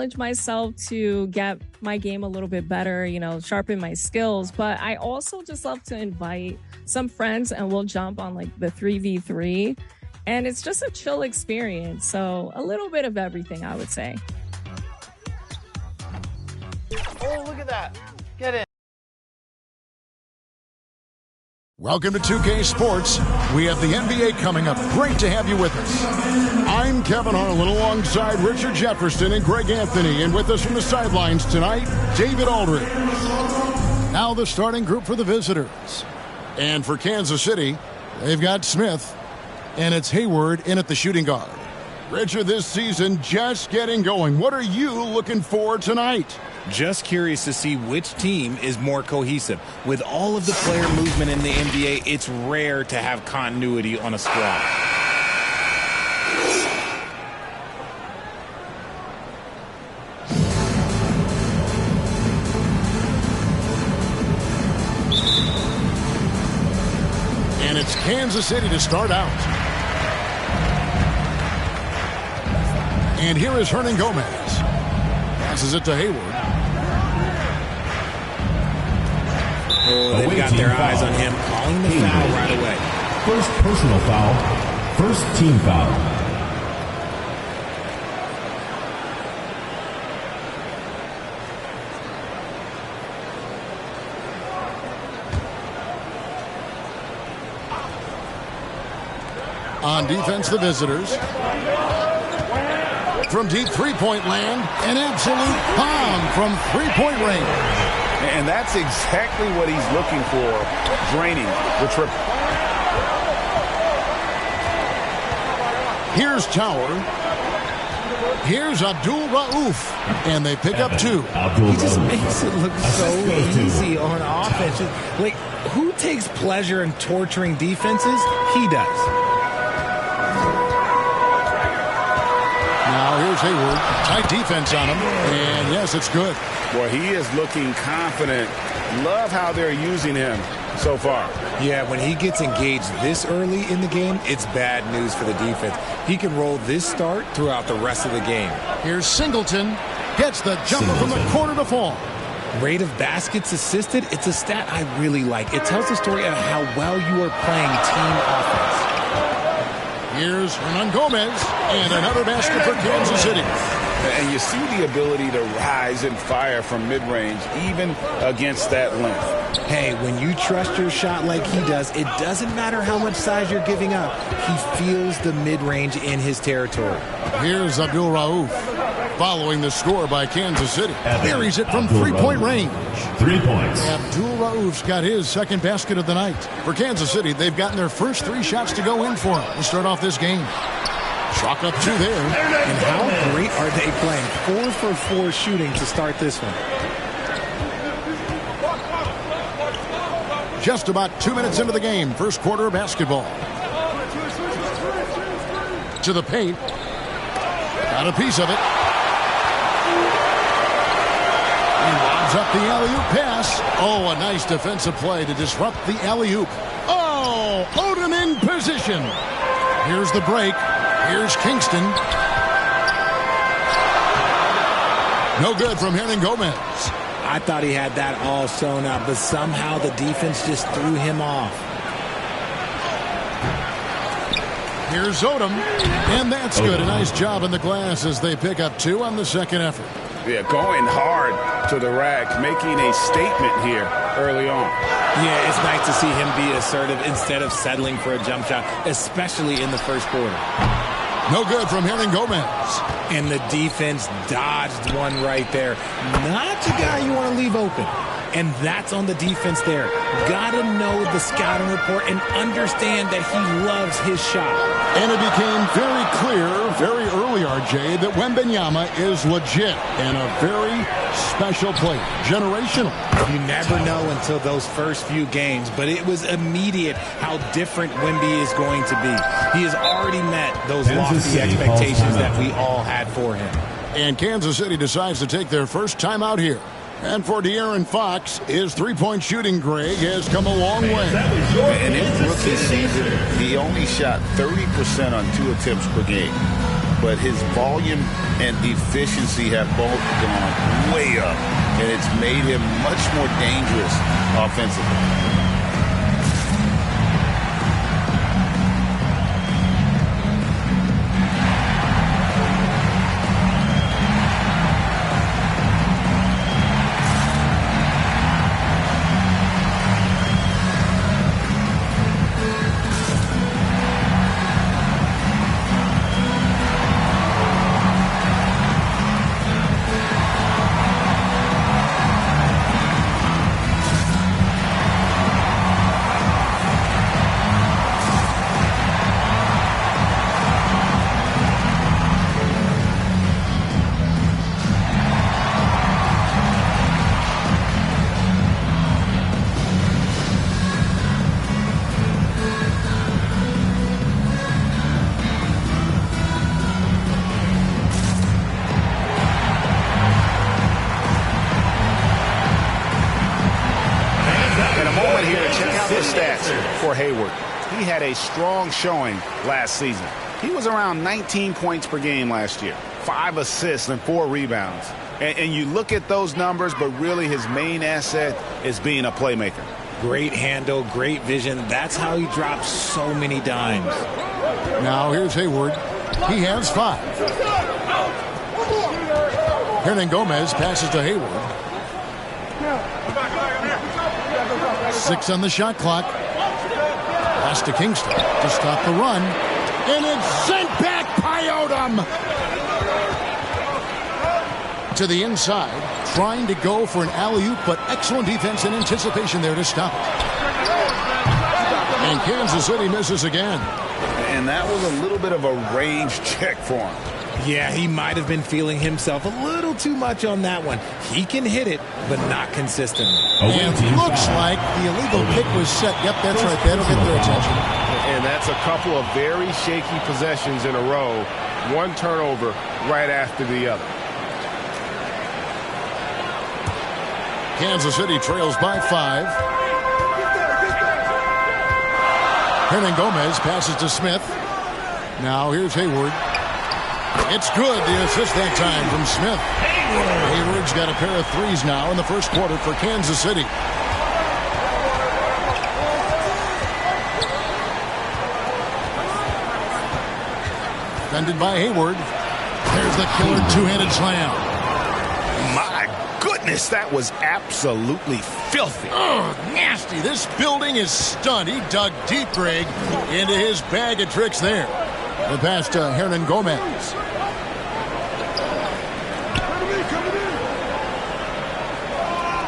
challenge myself to get my game a little bit better, sharpen my skills. But I also just love to invite some friends and we'll jump on like the 3v3. And it's just a chill experience. So a little bit of everything, I would say. Oh, look at that. Get in. Welcome to 2K Sports. We have the NBA coming up. Great to have you with us. I'm Kevin Harlan alongside Richard Jefferson and Greg Anthony. And with us from the sidelines tonight, David Aldridge. Now the starting group for the visitors. And for Kansas City, they've got Smith. And it's Hayward in at the shooting guard. Richard, this season just getting going. What are you looking for tonight? Just curious to see which team is more cohesive. With all of the player movement in the NBA, it's rare to have continuity on a squad. And it's Kansas City to start out. And here is Hernan Gomez. Passes it to Hayward. Oh, they've got their eyes on him, calling the foul right away. First personal foul, first team foul. On defense, the visitors. From deep three-point land, an absolute bomb from three-point range. And that's exactly what he's looking for, draining the triple. Here's Tower. Here's Abdul Rauf. And they pick up two. He just makes it look so easy on offense. Like, who takes pleasure in torturing defenses? He does. Now here's Hayward. Tight defense on him. And yes, it's good. Boy, he is looking confident. Love how they're using him so far. Yeah, when he gets engaged this early in the game, it's bad news for the defense. He can roll this start throughout the rest of the game. Here's Singleton. Gets the jumper from the corner to fall. Rate of baskets assisted, it's a stat I really like. It tells the story of how well you are playing team offense. Here's Hernan Gomez, and another basket for Kansas City. And you see the ability to rise and fire from mid-range, even against that length. Hey, when you trust your shot like he does, it doesn't matter how much size you're giving up. He feels the mid-range in his territory. Here's Abdul Rauf, following the score by Kansas City. Buries it from three-point range. 3 points. Abdul Rauf's got his second basket of the night. For Kansas City, they've gotten their first 3 shots to go in for him to start off this game. Chalk up 2 there. And how great are they playing? 4 for 4 shooting to start this one. Just about 2 minutes into the game, first quarter of basketball. To the paint. Got a piece of it. He lobs up the alley-oop pass. Oh, a nice defensive play to disrupt the alley-oop. Oh, Odom in position. Here's the break. Here's Kingston. No good from Hernan Gomez. I thought he had that all sewn up, but somehow the defense just threw him off. Here's Odom, and that's good. A nice job in the glass as they pick up 2 on the second effort. Yeah, going hard to the rack, making a statement here early on. Yeah, it's nice to see him be assertive instead of settling for a jump shot, especially in the first quarter. No good from Hernan Gomez. And the defense dodged one right there. Not the guy you want to leave open. And that's on the defense there. Gotta know the scouting report and understand that he loves his shot. And it became very clear very early, RJ, that Wembanyama is legit and a very special player. Generational. You never know until those first few games, but it was immediate how different Wemby is going to be. He has already met those lofty expectations that we all had for him. And Kansas City decides to take their first time out here. And for De'Aaron Fox, his three-point shooting, Greg, has come a long way. And in rookie season, he only shot 30% on 2 attempts per game. but his volume and efficiency have both gone way up, and it's made him much more dangerous offensively. For Hayward, he had a strong showing last season. He was around 19 points per game last year, 5 assists and 4 rebounds. And you look at those numbers, but really his main asset is being a playmaker. Great handle, great vision. That's how he drops so many dimes. Now here's Hayward. He has 5. Hernangomez passes to Hayward. 6 on the shot clock. Pass to Kingston to stop the run. And it's sent back by Odom. To the inside, trying to go for an alley-oop, but excellent defense and anticipation there to stop it. And Kansas City misses again. And that was a little bit of a range check for him. Yeah, he might have been feeling himself a little too much on that one. He can hit it, but not consistently. And it looks like the illegal kick was set. Yep, that's right. That'll get their attention. And that's a couple of very shaky possessions in a row. One turnover right after the other. Kansas City trails by 5. Hernangomez passes to Smith. Now here's Hayward. It's good, the assist that time from Smith. Hayward's got a pair of threes now in the first quarter for Kansas City. Defended by Hayward. There's the killer two-handed slam. My goodness, that was absolutely filthy. Oh, nasty. This building is stunned. He dug deep, Greg, into his bag of tricks there. The pass to Hernangomez.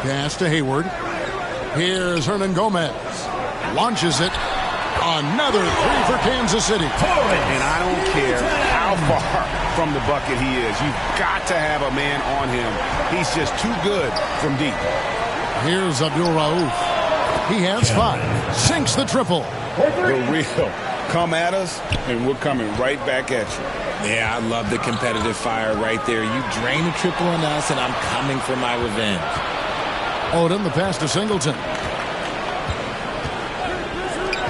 Pass to Hayward. Here's Hernangomez. Launches it. Another 3 for Kansas City. And I don't care how far from the bucket he is. You've got to have a man on him. He's just too good from deep. Here's Abdul Rauf. He has 5. Sinks the triple. The real. Come at us, and we're coming right back at you. Yeah, I love the competitive fire right there. You drain a triple on us, and I'm coming for my revenge. Odom, the pass to Singleton.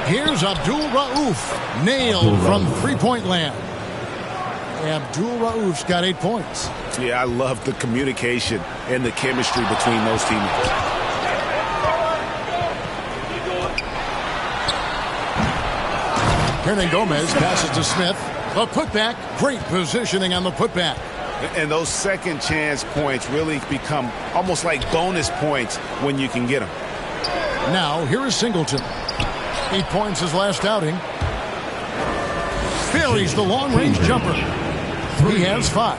Here's Abdul Rauf. Nailed from three-point land. Abdul Rauf's got 8 points. Yeah, I love the communication and the chemistry between those teammates. Hernangomez passes to Smith. A putback. Great positioning on the putback. And those second chance points really become almost like bonus points when you can get them. Now, here is Singleton. 8 points his last outing. Buries the long-range jumper. He has 5.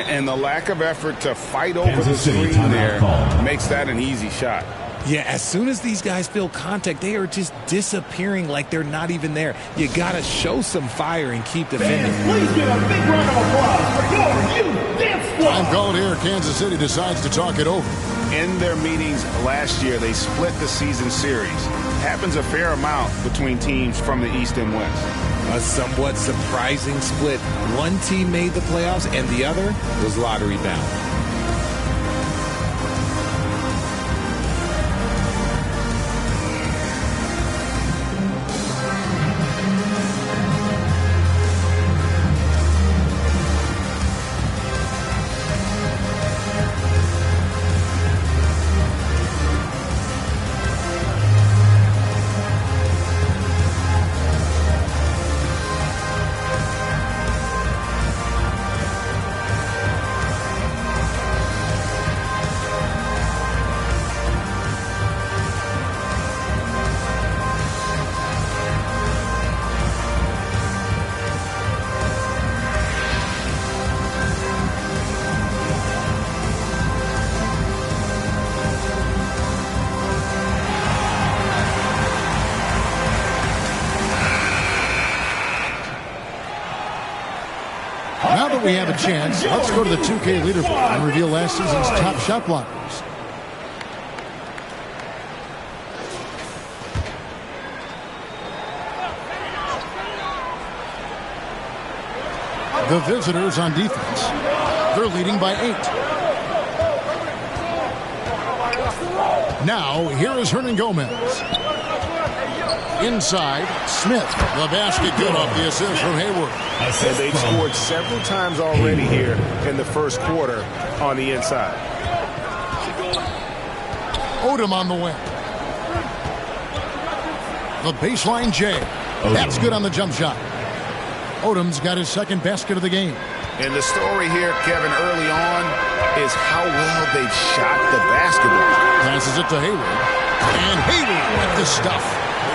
And the lack of effort to fight over the screen there makes that an easy shot. Yeah, as soon as these guys feel contact, they are just disappearing like they're not even there. You got to show some fire and keep defending. Please give a big round of applause for your dance squad. Time called here. Kansas City decides to talk it over. In their meetings last year, they split the season series. Happens a fair amount between teams from the East and West. A somewhat surprising split. One team made the playoffs and the other was lottery bound. that we have a chance, let's go to the 2K leaderboard and reveal last season's top shot blockers. The visitors on defense. They're leading by 8. Now, here is Hernangomez. Inside, Smith. The basket good off the assist from Hayward. And they've scored several times already here in the first quarter on the inside. Odom on the wing. The baseline J. That's good on the jump shot. Odom's got his second basket of the game. And the story here, Kevin, early on is how well they've shot the basketball. Passes it to Hayward. And Hayward with the stuff.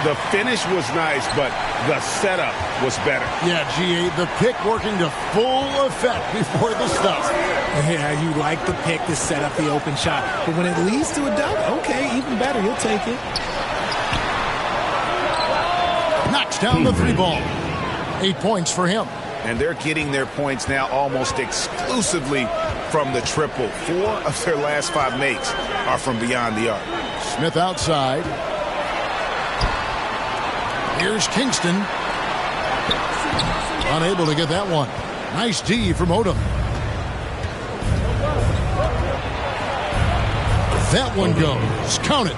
The finish was nice, but the setup was better. Yeah, G8, the pick working to full effect before the stuff. Yeah, you like the pick to set up the open shot. But when it leads to a dunk, okay, even better. You'll take it. Knocks down the 3 ball. 8 points for him. And they're getting their points now almost exclusively from the triple. 4 of their last 5 makes are from beyond the arc. Smith outside. Here's Kingston. Unable to get that one. Nice D from Odom. That one goes. Count it.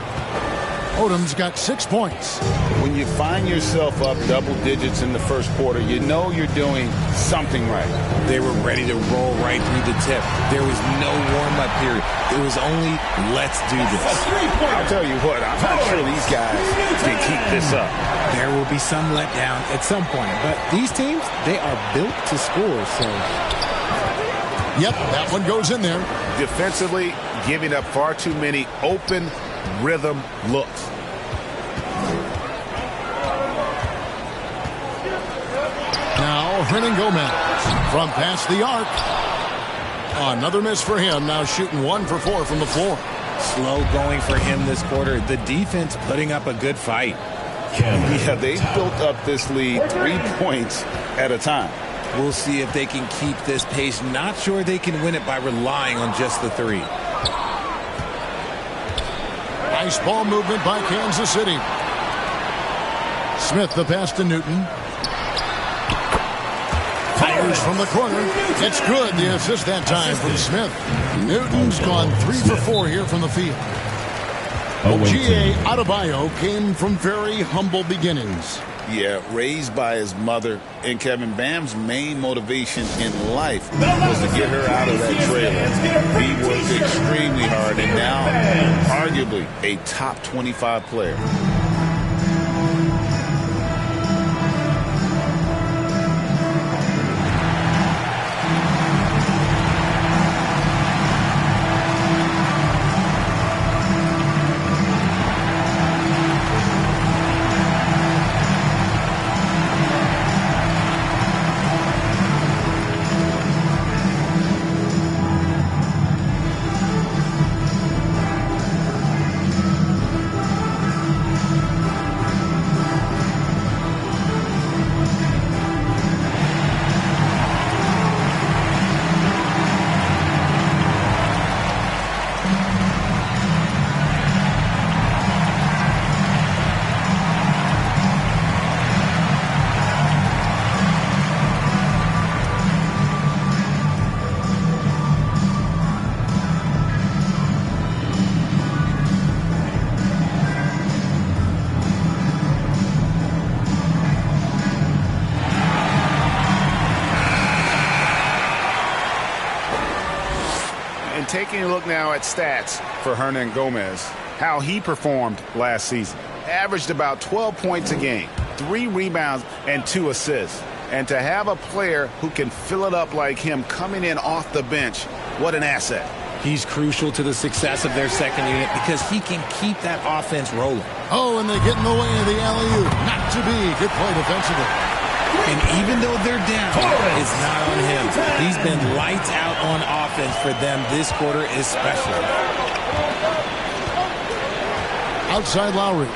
Odom's got 6 points. When you find yourself up double digits in the first quarter, you know you're doing something right. They were ready to roll right through the tip. There was no warm-up period. It was only, let's do this. I'll tell you what, I'm not sure these guys can keep this up. There will be some letdown at some point, but these teams, they are built to score, so. Yep, that one goes in there. Defensively, giving up far too many open rhythm looks. Now Hernangomez from past the arc. Another miss for him. Now shooting 1 for 4 from the floor. Slow going for him this quarter. The defense putting up a good fight. Yeah, they built up this lead 3 points at a time. We'll see if they can keep this pace. Not sure they can win it by relying on just the 3. Nice ball movement by Kansas City. Smith the pass to Newton. Fires from the corner. It's good. The assist that time from Smith. Newton's gone 3 for 4 here from the field. G.A. Adebayo came from very humble beginnings. Yeah, raised by his mother. And Kevin, Bam's main motivation in life was to get her out of that trailer. He worked extremely hard and now arguably a top 25 player. Taking a look now at stats for Hernangomez, how he performed last season. Averaged about 12 points a game, 3 rebounds, and 2 assists. And to have a player who can fill it up like him coming in off the bench, what an asset. He's crucial to the success of their second unit because he can keep that offense rolling. Oh, and they get in the way of the alley-oop. Not to be. Good play defensively. And even though they're down, it's not on him. He's been lights out on offense for them this quarter especially. Outside Lowry.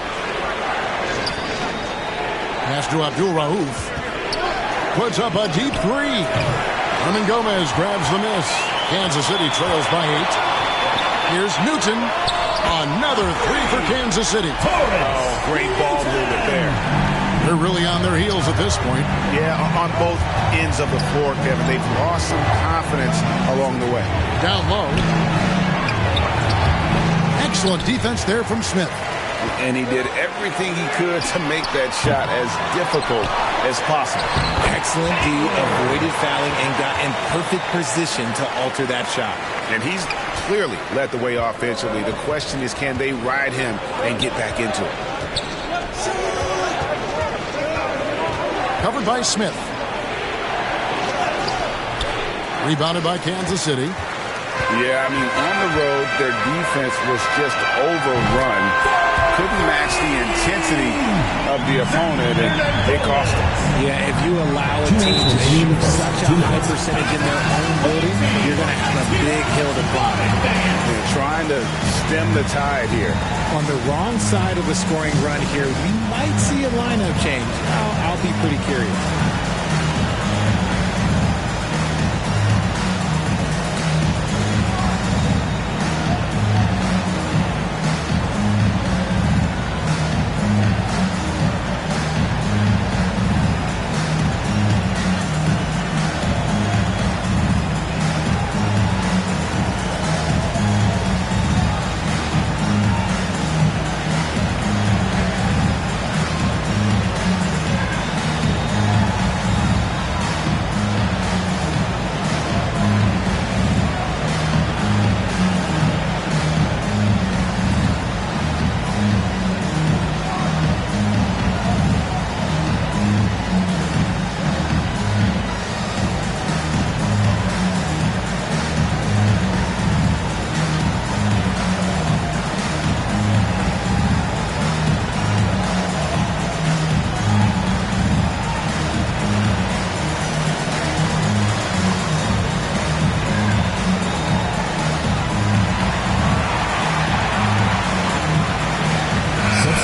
Pass to Abdul Rauf. Puts up a deep 3. Hernan Gomez grabs the miss. Kansas City trails by 8. Here's Newton. Another 3 for Kansas City. Oh, great ball movement there. They're really on their heels at this point. Yeah, on both ends of the floor, Kevin. They've lost some confidence along the way. Down low. Excellent defense there from Smith. And he did everything he could to make that shot as difficult as possible. Excellent D, avoided fouling, and got in perfect position to alter that shot. And he's clearly led the way offensively. The question is, can they ride him and get back into it? Covered by Smith. Rebounded by Kansas City. Yeah, I mean, on the road, their defense was just overrun. Couldn't match the intensity of the opponent, and they cost them. Yeah, if you allow a team to shoot such a high percentage in their own building, you're going to have a big hill to climb. They're trying to stem the tide here. On the wrong side of the scoring run here, we might see a lineup change. I'll be pretty curious.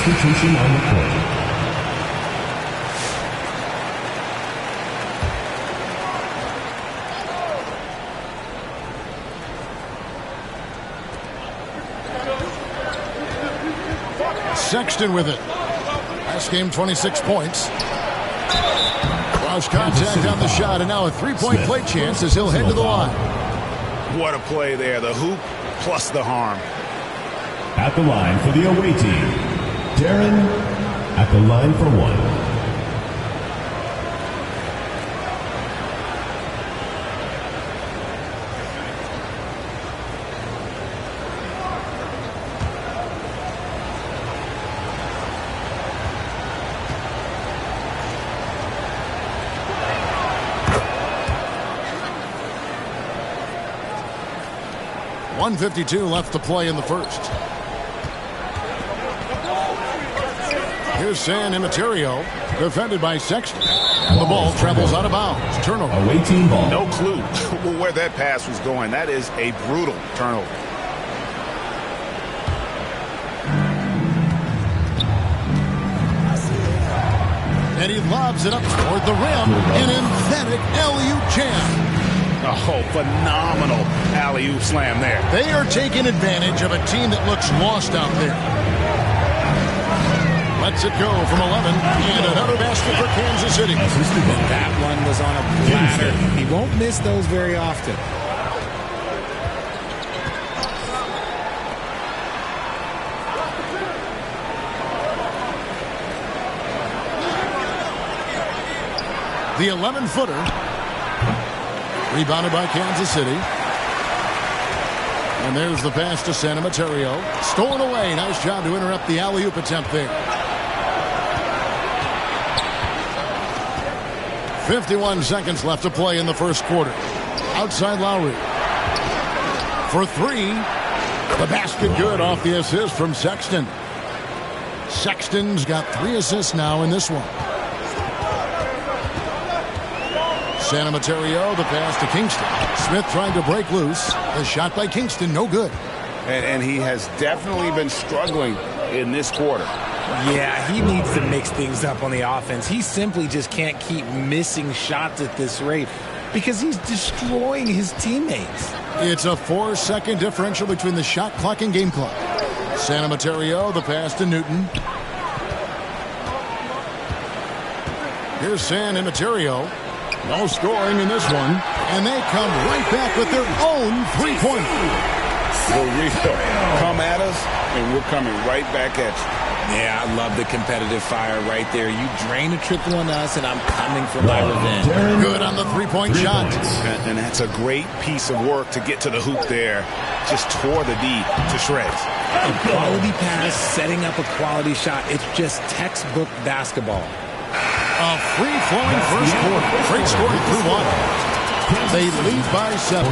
Substitution on the court. Sexton with it. Last game, 26 points. Cross contact on the shot, and now a three-point play chance as he'll head to the line. What a play there. The hoop plus the harm. At the line for the away team, Darren at the line for one. .152 left to play in the first. Here's San Emeterio, defended by Sexton. And the ball travels out of bounds. Turnover. Away team ball. No clue where that pass was going. That is a brutal turnover. And he lobs it up toward the rim. An emphatic alley-oop jam. Oh, phenomenal alley-oop slam there. They are taking advantage of a team that looks lost out there. Lets it go from 11, and another basket for Kansas City. That one was on a platter. He won't miss those very often. The 11-footer. Rebounded by Kansas City. And there's the pass to San Emeterio. Stolen away. Nice job to interrupt the alley-oop attempt there. 51 seconds left to play in the first quarter. Outside Lowry. For three. The basket good off the assist from Sexton. Sexton's got 3 assists now in this one. San Emeterio, the pass to Kingston. Smith trying to break loose. The shot by Kingston, no good. And he has definitely been struggling in this quarter. Yeah, he needs to mix things up on the offense. He simply just can't keep missing shots at this rate. because he's destroying his teammates. It's a 4-second differential between the shot clock and game clock. San Mateo, the pass to Newton. Here's San Mateo. No scoring in this one. And they come right back with their own three-pointer. The real come at us, and we're coming right back at you. Yeah, I love the competitive fire right there. You drain a triple on us, and I'm coming for my revenge. Good on the three-point shot. And that's a great piece of work to get to the hoop there. Just tore the D to shreds. A quality pass, setting up a quality shot. It's just textbook basketball. A free-flowing first quarter. Great scoring through one. They lead by 7.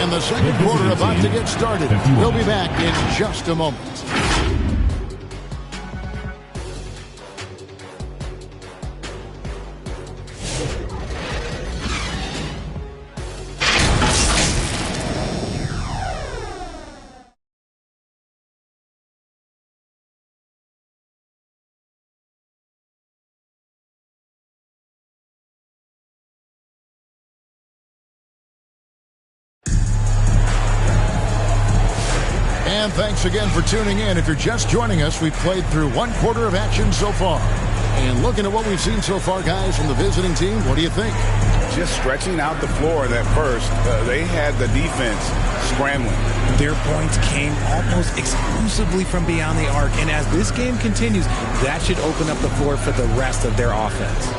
And the second quarter about to get started. We'll be back in just a moment. And thanks again for tuning in. If you're just joining us, we've played through one quarter of action so far. And looking at what we've seen so far, guys, from the visiting team, what do you think? Just stretching out the floor that first. They had the defense scrambling. Their points came almost exclusively from beyond the arc. And as this game continues, that should open up the floor for the rest of their offense.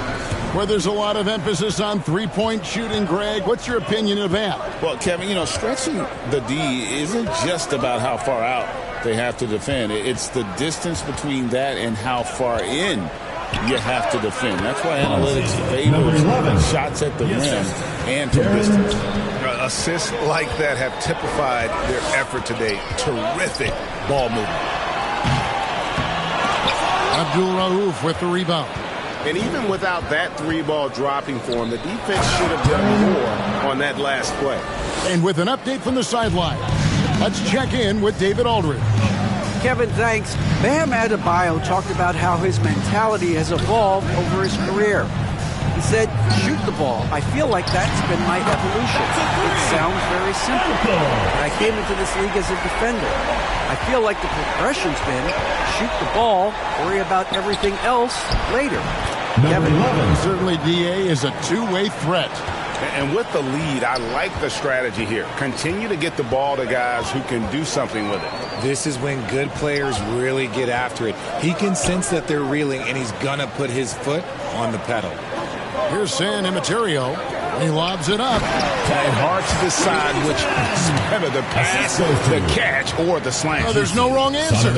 Where there's a lot of emphasis on three-point shooting, Greg. What's your opinion of that? Well, Kevin, stretching the D isn't just about how far out they have to defend. It's the distance between that and how far in you have to defend. That's why analytics favors shots at the rim and from distance. Assists like that have typified their effort today. Terrific ball movement. Abdul Rauf with the rebound. And even without that three-ball dropping for him, the defense should have done more on that last play. And with an update from the sideline, let's check in with David Aldridge. Kevin, thanks. Bam Adebayo talked about how his mentality has evolved over his career. He said, shoot the ball. I feel like that's been my evolution. It sounds very simple. I came into this league as a defender. I feel like the progression's been shoot the ball, worry about everything else later. Kevin, certainly DA is a two-way threat. And with the lead, I like the strategy here. Continue to get the ball to guys who can do something with it. This is when good players really get after it. He can sense that they're reeling, and he's going to put his foot on the pedal. Here's San Mateo. He lobs it up. And hard to decide which is better, the pass, the catch, or the slam. Oh, there's no wrong answer.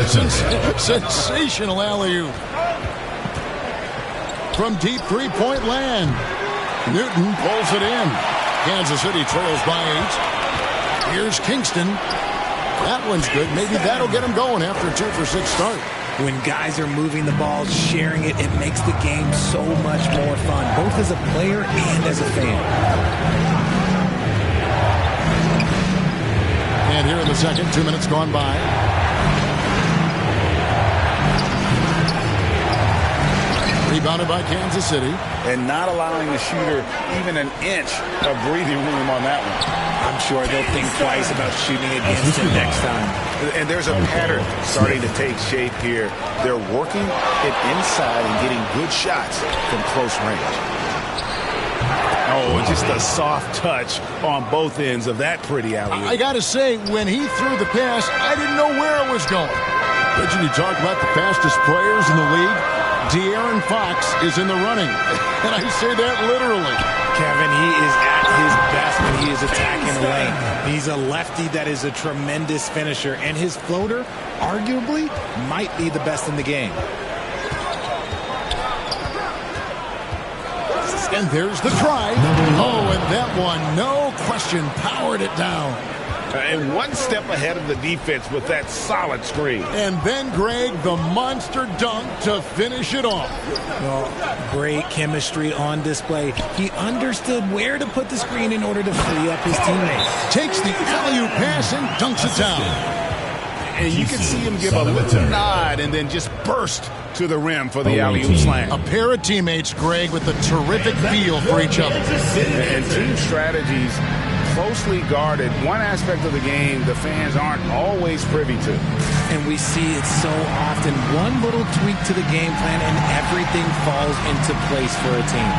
Sensational alley-oop. From deep three-point land. Newton pulls it in. Kansas City trails by 8. Here's Kingston. That one's good. Maybe that'll get him going after a 2-for-6 start. When guys are moving the ball, sharing it, it makes the game so much more fun, both as a player and as a fan. And here in the second, 2 minutes gone by. Rebounded by Kansas City. And not allowing the shooter even an inch of breathing room on that one. I'm sure they'll think twice about shooting against him next time. And there's a pattern starting to take shape here. They're working it inside and getting good shots from close range. Oh, just a soft touch on both ends of that pretty alley. I got to say, when he threw the pass, I didn't know where it was going. Richard, you talk about the fastest players in the league. De'Aaron Fox is in the running. And I say that literally. Kevin, he is at his best when he is attacking the lane. He's a lefty that is a tremendous finisher, and his floater, arguably, might be the best in the game. And there's the try. Oh, and that one, no question, powered it down. And one step ahead of the defense with that solid screen. And then, Greg, the monster dunk to finish it off. Well, great chemistry on display. He understood where to put the screen in order to free up his teammates. Takes the alley-oop pass and dunks it down. And you can see him give a little nod and then just burst to the rim for the alley-oop slam. A pair of teammates, Greg, with a terrific feel for each other. And team strategies closely guarded. One aspect of the game the fans aren't always privy to. And we see it so often. One little tweak to the game plan and everything falls into place for a team.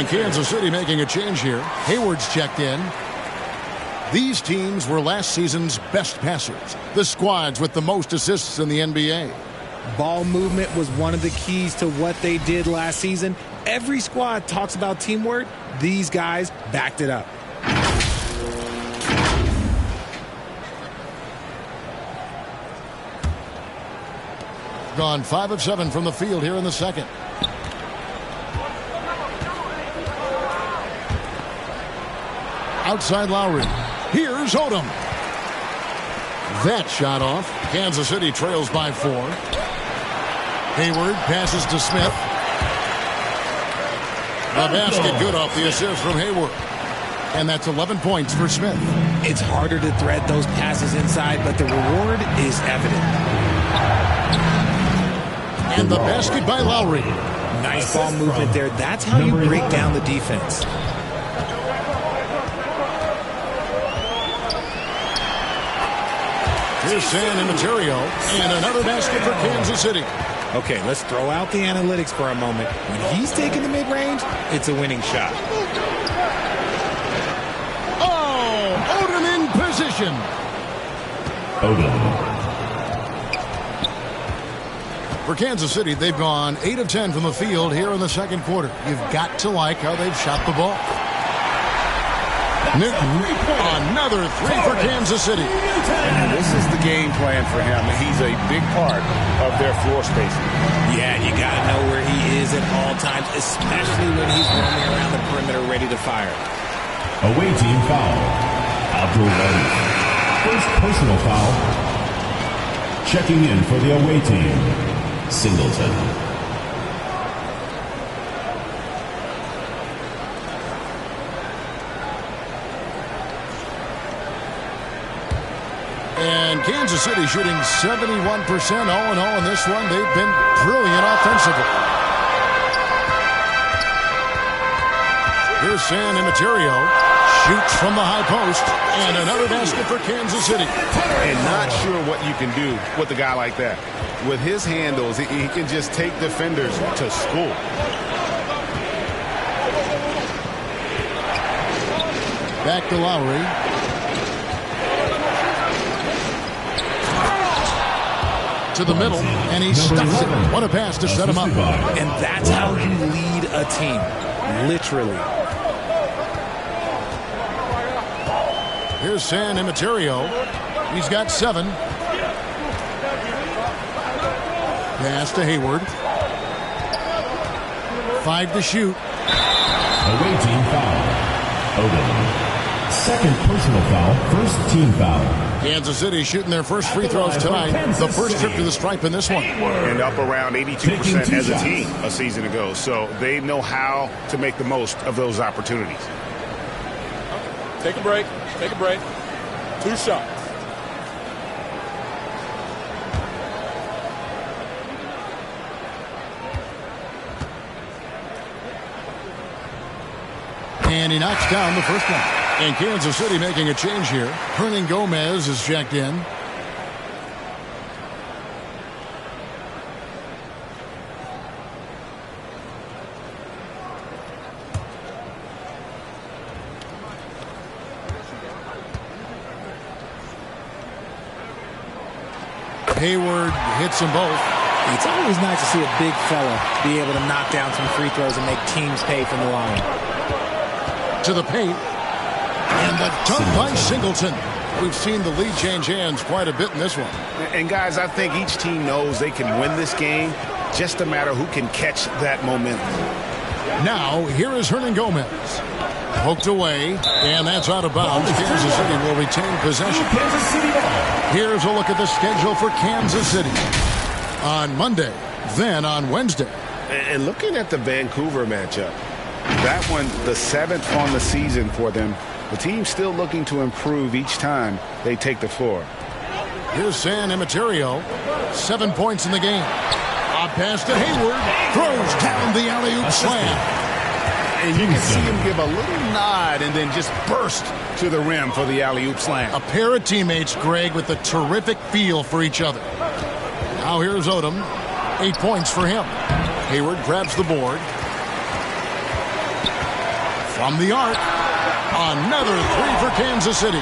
Kansas City making a change here. Hayward's checked in. These teams were last season's best passers. The squads with the most assists in the NBA. Ball movement was one of the keys to what they did last season. Every squad talks about teamwork. These guys backed it up. Gone 5 of 7 from the field here in the second. Outside Lowry. Here's Odom. That shot off. Kansas City trails by 4. Hayward passes to Smith. The basket good off the assist from Hayward. And that's 11 points for Smith. It's harder to thread those passes inside, but the reward is evident. And the basket by Lowry. Nice ball movement there. That's how you break down the defense. Here's San Immaterial, and another basket for Kansas City. Okay, let's throw out the analytics for a moment. When he's taking the mid-range, it's a winning shot. Oh, Odom in position. Odom. For Kansas City, they've gone 8 of 10 from the field here in the second quarter. You've got to like how they've shot the ball. Newton, another 3 for Kansas City. And this is the game plan for him. He's a big part of their floor spacing. Yeah, you got to know where he is at all times, especially when he's roaming around the perimeter ready to fire. Away team foul. Abdul Wadi. First personal foul. Checking in for the away team. Singleton. And Kansas City shooting 71% 0-0 in this one. They've been brilliant offensively. Here's San Immaterial. Shoots from the high post. And another basket for Kansas City. And not sure what you can do with a guy like that. With his handles, he can just take defenders to school. Back to Lowry. To the middle, and he stuffs it. What a pass to set him up. And that's how you lead a team. Literally. Here's San Immaterial. He's got 7. Pass to Hayward. 5 to shoot. Away team foul. Odom. Second personal foul. First team foul. Kansas City shooting their first free throws tonight. The first trip to the stripe in this one. And up around 82% as a team a season ago. So they know how to make the most of those opportunities. Take a break. Take a break. 2 shots. And he knocks down the first one. And Kansas City making a change here. Hernan Gomez is checked in. Hayward hits them both. It's always nice to see a big fella be able to knock down some free throws and make teams pay from the line. To the paint. And the dunk by Singleton. We've seen the lead change hands quite a bit in this one. And guys, I think each team knows they can win this game. Just a matter who can catch that momentum. Now, here is Hernangomez. Poked away, and that's out of bounds. Kansas City will retain possession. Here's a look at the schedule for Kansas City. On Monday, then on Wednesday. And looking at the Vancouver matchup, that one, the 7th on the season for them. The team's still looking to improve each time they take the floor. Here's San Emeterio. 7 points in the game. A pass to Hayward. Throws down the alley-oop slam. And you can see him give a little nod and then just burst to the rim for the alley-oop slam. A pair of teammates, Greg, with a terrific feel for each other. Now here's Odom. 8 points for him. Hayward grabs the board. From the arc. Another 3 for Kansas City.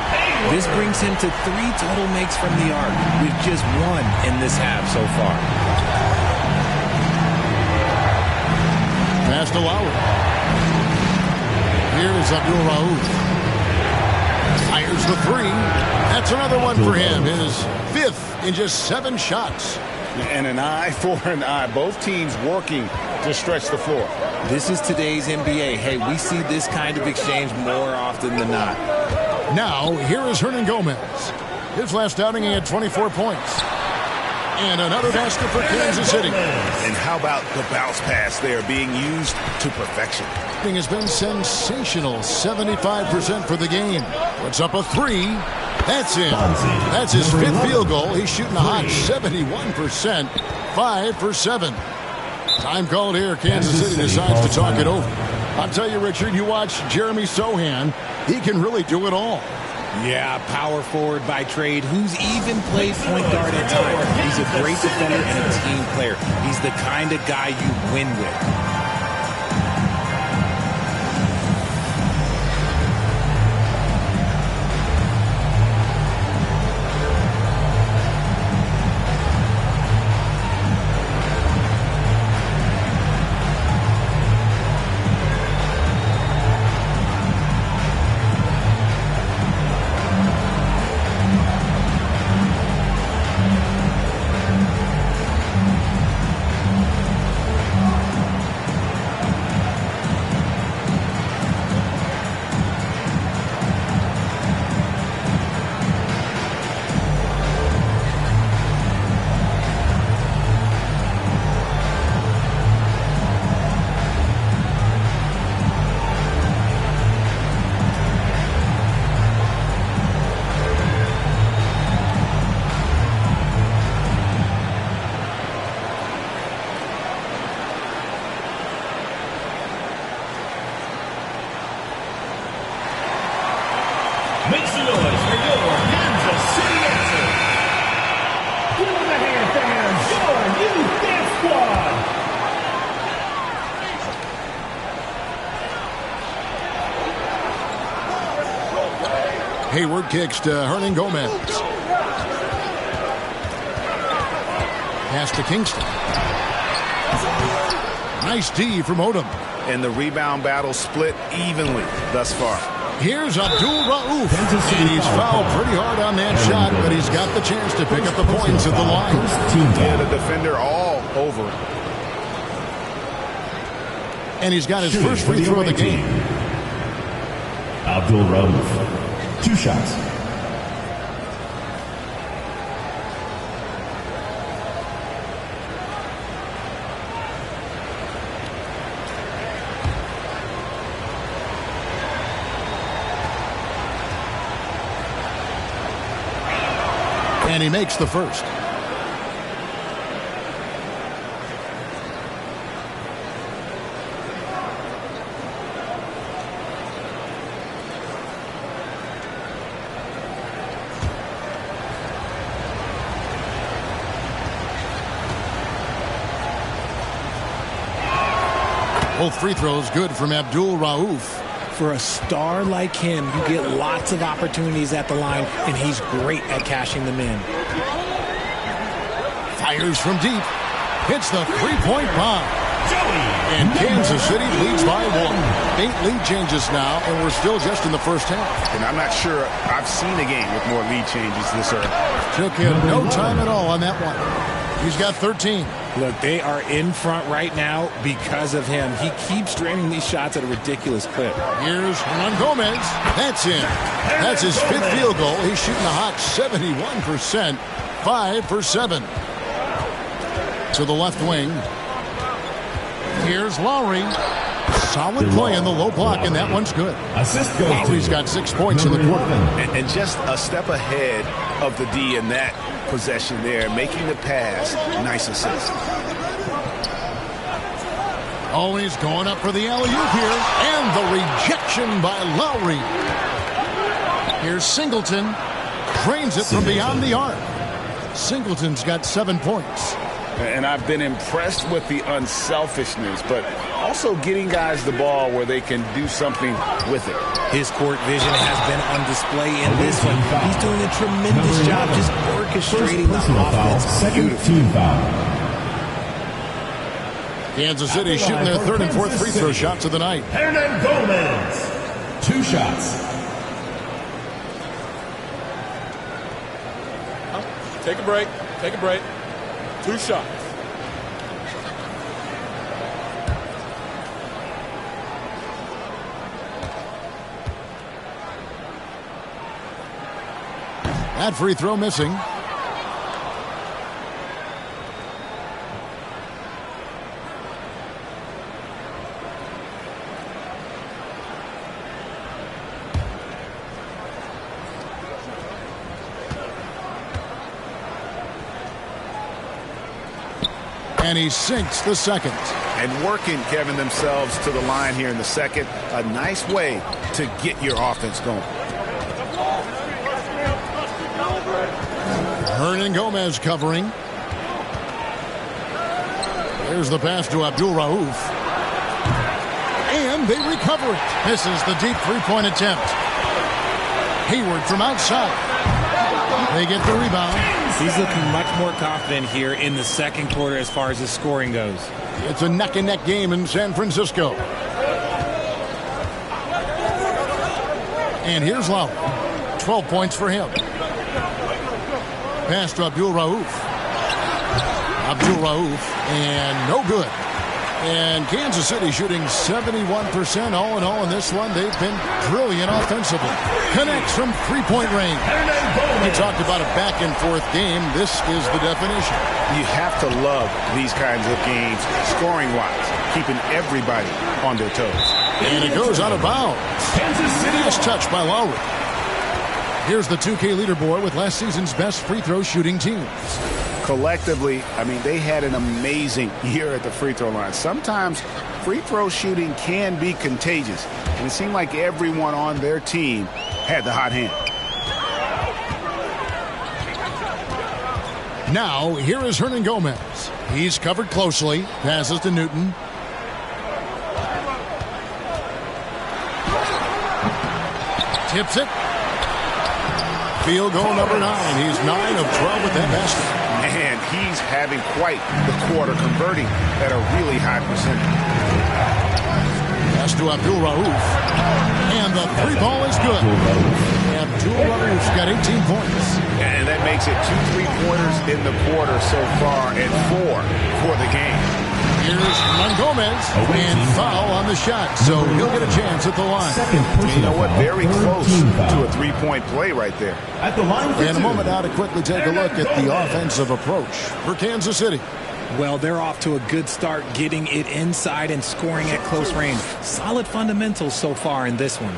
This brings him to 3 total makes from the arc, with just 1 in this half so far. Pass to Lowry. Here's Abdul Rauf. Fires the 3. That's another one for him. His 5th in just 7 shots. And an eye for an eye. Both teams working to stretch the floor. This is today's NBA. Hey, we see this kind of exchange more often than not. Now, here is Hernangomez. His last outing, he had 24 points. And another basket for Kansas City. And how about the bounce pass there being used to perfection? It has been sensational. 75% for the game. Puts up a 3. That's in. That's his 5th field goal. He's shooting a hot 71%. 5 for 7. Time called here. Kansas City decides to talk it over. I'll tell you, Richard, you watch Jeremy Sohan. He can really do it all. Yeah, power forward by trade, who's even played point guard at times. He's a great defender and a team player. He's the kind of guy you win with. Make some noise for your Kansas City answer. Give them a hand, fans. Your new dance squad. Hayward kicks to Hernangomez. Pass to Kingston. Nice D from Odom. And the rebound battle split evenly thus far. Here's Abdul Rauf. And he's fouled pretty hard on that shot, but he's got the chance to pick up the points at the line. Yeah, the defender all over. And he's got his first free throw of the game. Abdul Rauf. 2 shots. And he makes the first. Both free throws good from Abdul Rauf. For a star like him, you get lots of opportunities at the line, and he's great at cashing them in. Fires from deep. Hits the three-point bomb. And Kansas City leads by 1. 8 lead changes now, and we're still just in the first half. And I'm not sure I've seen a game with more lead changes this early. Took him no time at all on that one. He's got 13. Look, they are in front right now because of him. He keeps draining these shots at a ridiculous clip. Here's Hernangomez. That's in. That's his 5th field goal. He's shooting a hot 71%. 5 for 7. To the left wing. Here's Lowry. Solid play in the low block, and that one's good. Lowry's got 6 points in the quarter. And just a step ahead of the D in that possession there, making the pass. Nice assist. Always going up for the alley-oop here, and the rejection by Lowry. Here's Singleton. Drains it from beyond the arc. Singleton's got 7 points. And I've been impressed with the unselfishness, but also getting guys the ball where they can do something with it. His court vision has been on display in this one. He's doing a tremendous job just orchestrating the offense. Second team foul. Kansas City shooting their 3rd and 4th free throw shots of the night. Hernangomez. 2 shots. Take a break. Take a break. 2 shots. That free throw missing. And he sinks the second. And working, Kevin, themselves to the line here in the second. A nice way to get your offense going. Hernangomez covering. There's the pass to Abdul Rauf. And they recover it. This is the deep three-point attempt. Hayward from outside. They get the rebound. He's looking much more confident here in the second quarter as far as his scoring goes. It's a neck-and-neck game in San Francisco. And here's Lowry. 12 points for him. Pass to Abdul Rauf. Abdul Rauf, and no good. And Kansas City shooting 71% all in all in this one. They've been brilliant offensively. Connects from three-point range. We talked about a back-and-forth game. This is the definition. You have to love these kinds of games, scoring-wise, keeping everybody on their toes. And it goes out of bounds. Kansas City is touched by Lowry. Here's the 2K leaderboard with last season's best free throw shooting teams. Collectively, I mean, they had an amazing year at the free throw line. Sometimes free throw shooting can be contagious, and it seemed like everyone on their team had the hot hand. Now, here is Hernangomez. He's covered closely. Passes to Newton. Tips it. Field goal number 9. He's 9 of 12 with that basket. Man, he's having quite the quarter, converting at a really high percentage. Pass to Abdul Rauf. And the three ball is good. Abdul Rauf's got 18 points. And that makes it 2 3-pointers in the quarter so far and 4 for the game. Here's Hernangomez, and foul on the shot, so he'll get a chance at the line. You know what? Very close to a three-point play right there. At the line for In a two. moment now to quickly take a look at the offensive approach for Kansas City. Well, they're off to a good start getting it inside and scoring at close range. Solid fundamentals so far in this one.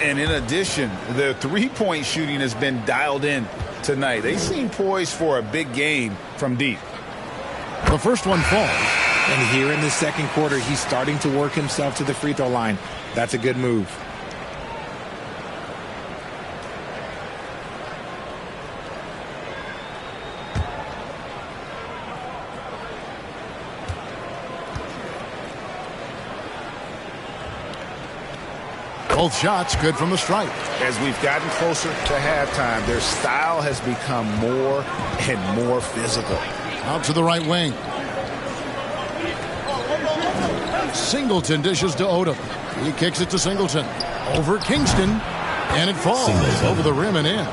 And in addition, the three-point shooting has been dialed in tonight. They seem poised for a big game from deep. The first one falls. And here in the second quarter, he's starting to work himself to the free throw line. That's a good move. Both shots good from the stripe. As we've gotten closer to halftime, their style has become more and more physical. Out to the right wing. Singleton dishes to Odom. He kicks it to Singleton. Over Kingston. And it falls over the rim and in.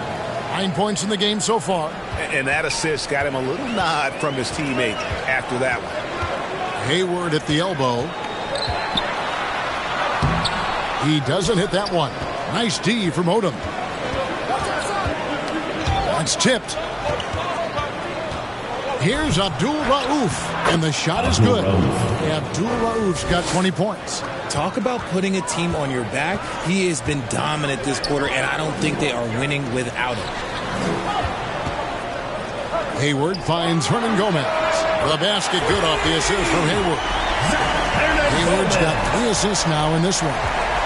9 points in the game so far. And that assist got him a little nod from his teammate after that one. Hayward at the elbow. He doesn't hit that one. Nice D from Odom. That's tipped. Here's Abdul Rauf, and the shot is good. Abdul Rauf's got 20 points. Talk about putting a team on your back. He has been dominant this quarter, and I don't think they are winning without him. Hayward finds Hernan Gomez. The basket good off the assist from Hayward. Hayward's got 3 assists now in this one.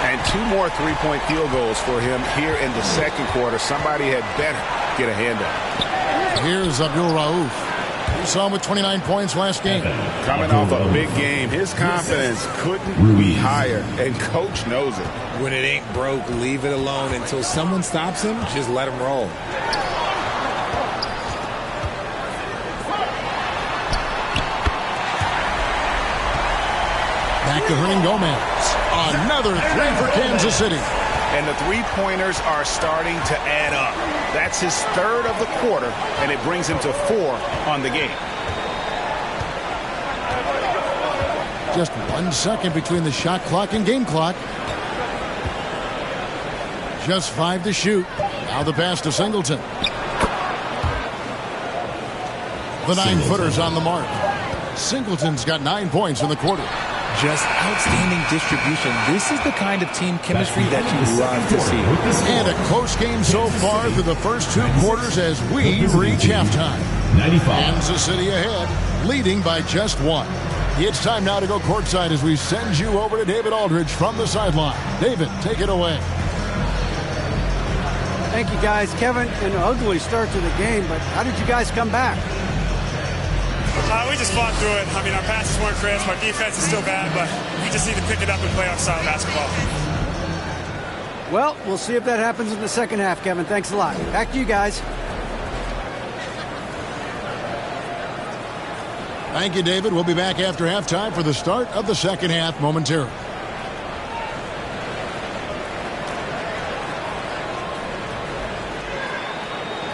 And 2 more three-point field goals for him here in the second quarter. Somebody had better get a hand up. Here's Abdul Rauf. We saw him with 29 points last game. Coming off a big game, his confidence couldn't be higher, and coach knows it. When it ain't broke, leave it alone. Until someone stops him, just let him roll. Back to Hernan Gomez. Another 3 for Kansas City. And the three-pointers are starting to add up. That's his 3rd of the quarter, and it brings him to 4 on the game. Just 1 second between the shot clock and game clock. Just 5 to shoot. Now the pass to Singleton. The 9-footer's on the mark. Singleton's got 9 points in the quarter. Just outstanding distribution. This is the kind of team chemistry that you love to see. And a close game so far through the first 2 quarters as we reach halftime. 95. Kansas City ahead, leading by just 1. It's time now to go courtside as we send you over to David Aldridge from the sideline. David, take it away. Thank you, guys. Kevin, an ugly start to the game, but how did you guys come back? We just fought through it. I mean, our passes weren't crisp. Our defense is still bad, but we just need to pick it up and play playoff-style basketball. Well, we'll see if that happens in the second half, Kevin. Thanks a lot. Back to you guys. Thank you, David. We'll be back after halftime for the start of the second half momentarily.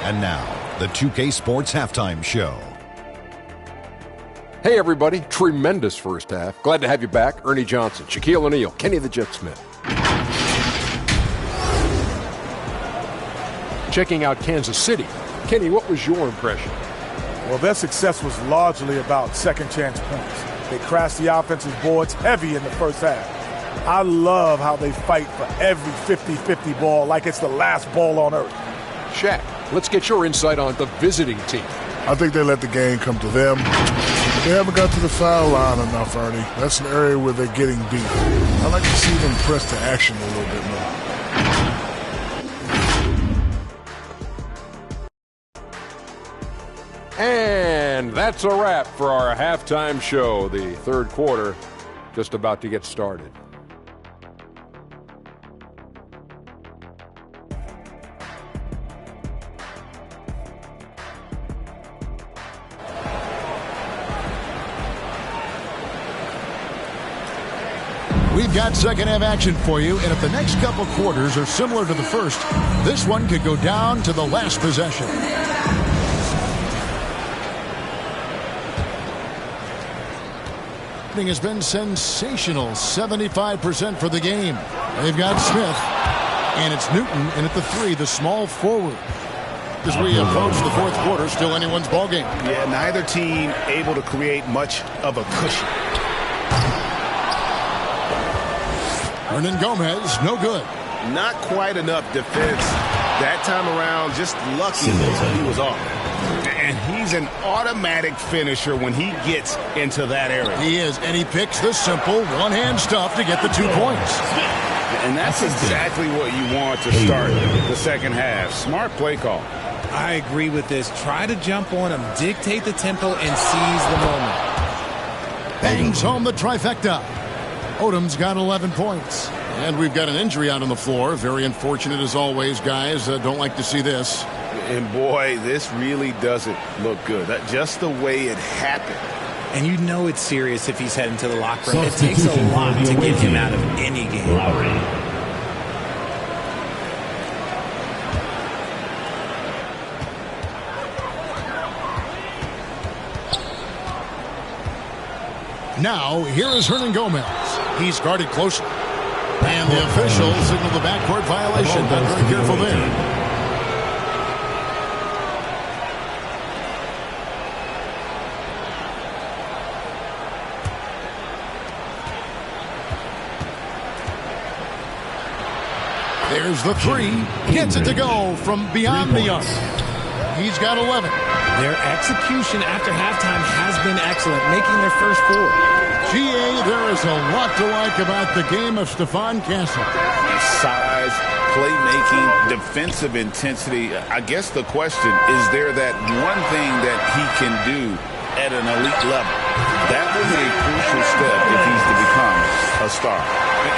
And now, the 2K Sports Halftime Show. Hey, everybody. Tremendous first half. Glad to have you back. Ernie Johnson, Shaquille O'Neal, Kenny the Jet Smith. Checking out Kansas City. Kenny, what was your impression? Well, their success was largely about second chance points. They crashed the offensive boards heavy in the first half. I love how they fight for every 50-50 ball like it's the last ball on earth. Shaq, let's get your insight on the visiting team. I think they let the game come to them. They haven't got to the foul line enough, Ernie. That's an area where they're getting beat. I'd like to see them press to action a little bit more. And that's a wrap for our halftime show. The third quarter just about to get started. We've got second half action for you, and if the next couple quarters are similar to the first, this one could go down to the last possession. Has been sensational. 75% for the game. They've got Smith, and it's Newton, and at the 3, the small forward. As we approach the fourth quarter, still anyone's ball game. Yeah, neither team able to create much of a cushion. Hernan Gomez, no good. Not quite enough defense. That time around, just lucky he was off. And he's an automatic finisher when he gets into that area. He is, and he picks the simple one-hand stuff to get the 2 points. And that's exactly what you want to start the second half. Smart play call. I agree with this. Try to jump on him, dictate the tempo, and seize the moment. Bangs home the trifecta. Odom's got 11 points. And we've got an injury out on the floor. Very unfortunate as always, guys. Don't like to see this. And boy, this really doesn't look good. Just the way it happened. And you know it's serious if he's heading to the locker room. It takes a lot to get him out of any game. Now, here is Hernangomez. He's guarded closely. And the official signaled the backcourt violation. Not very careful there. There's the three. Gets it to go from beyond the arc. He's got 11. Their execution after halftime has been excellent, making their first 4. GA, there is a lot to like about the game of Stephon Castle. Size, playmaking, defensive intensity. I guess the question, is there that one thing that he can do at an elite level? That will be a crucial step if he's to become a star.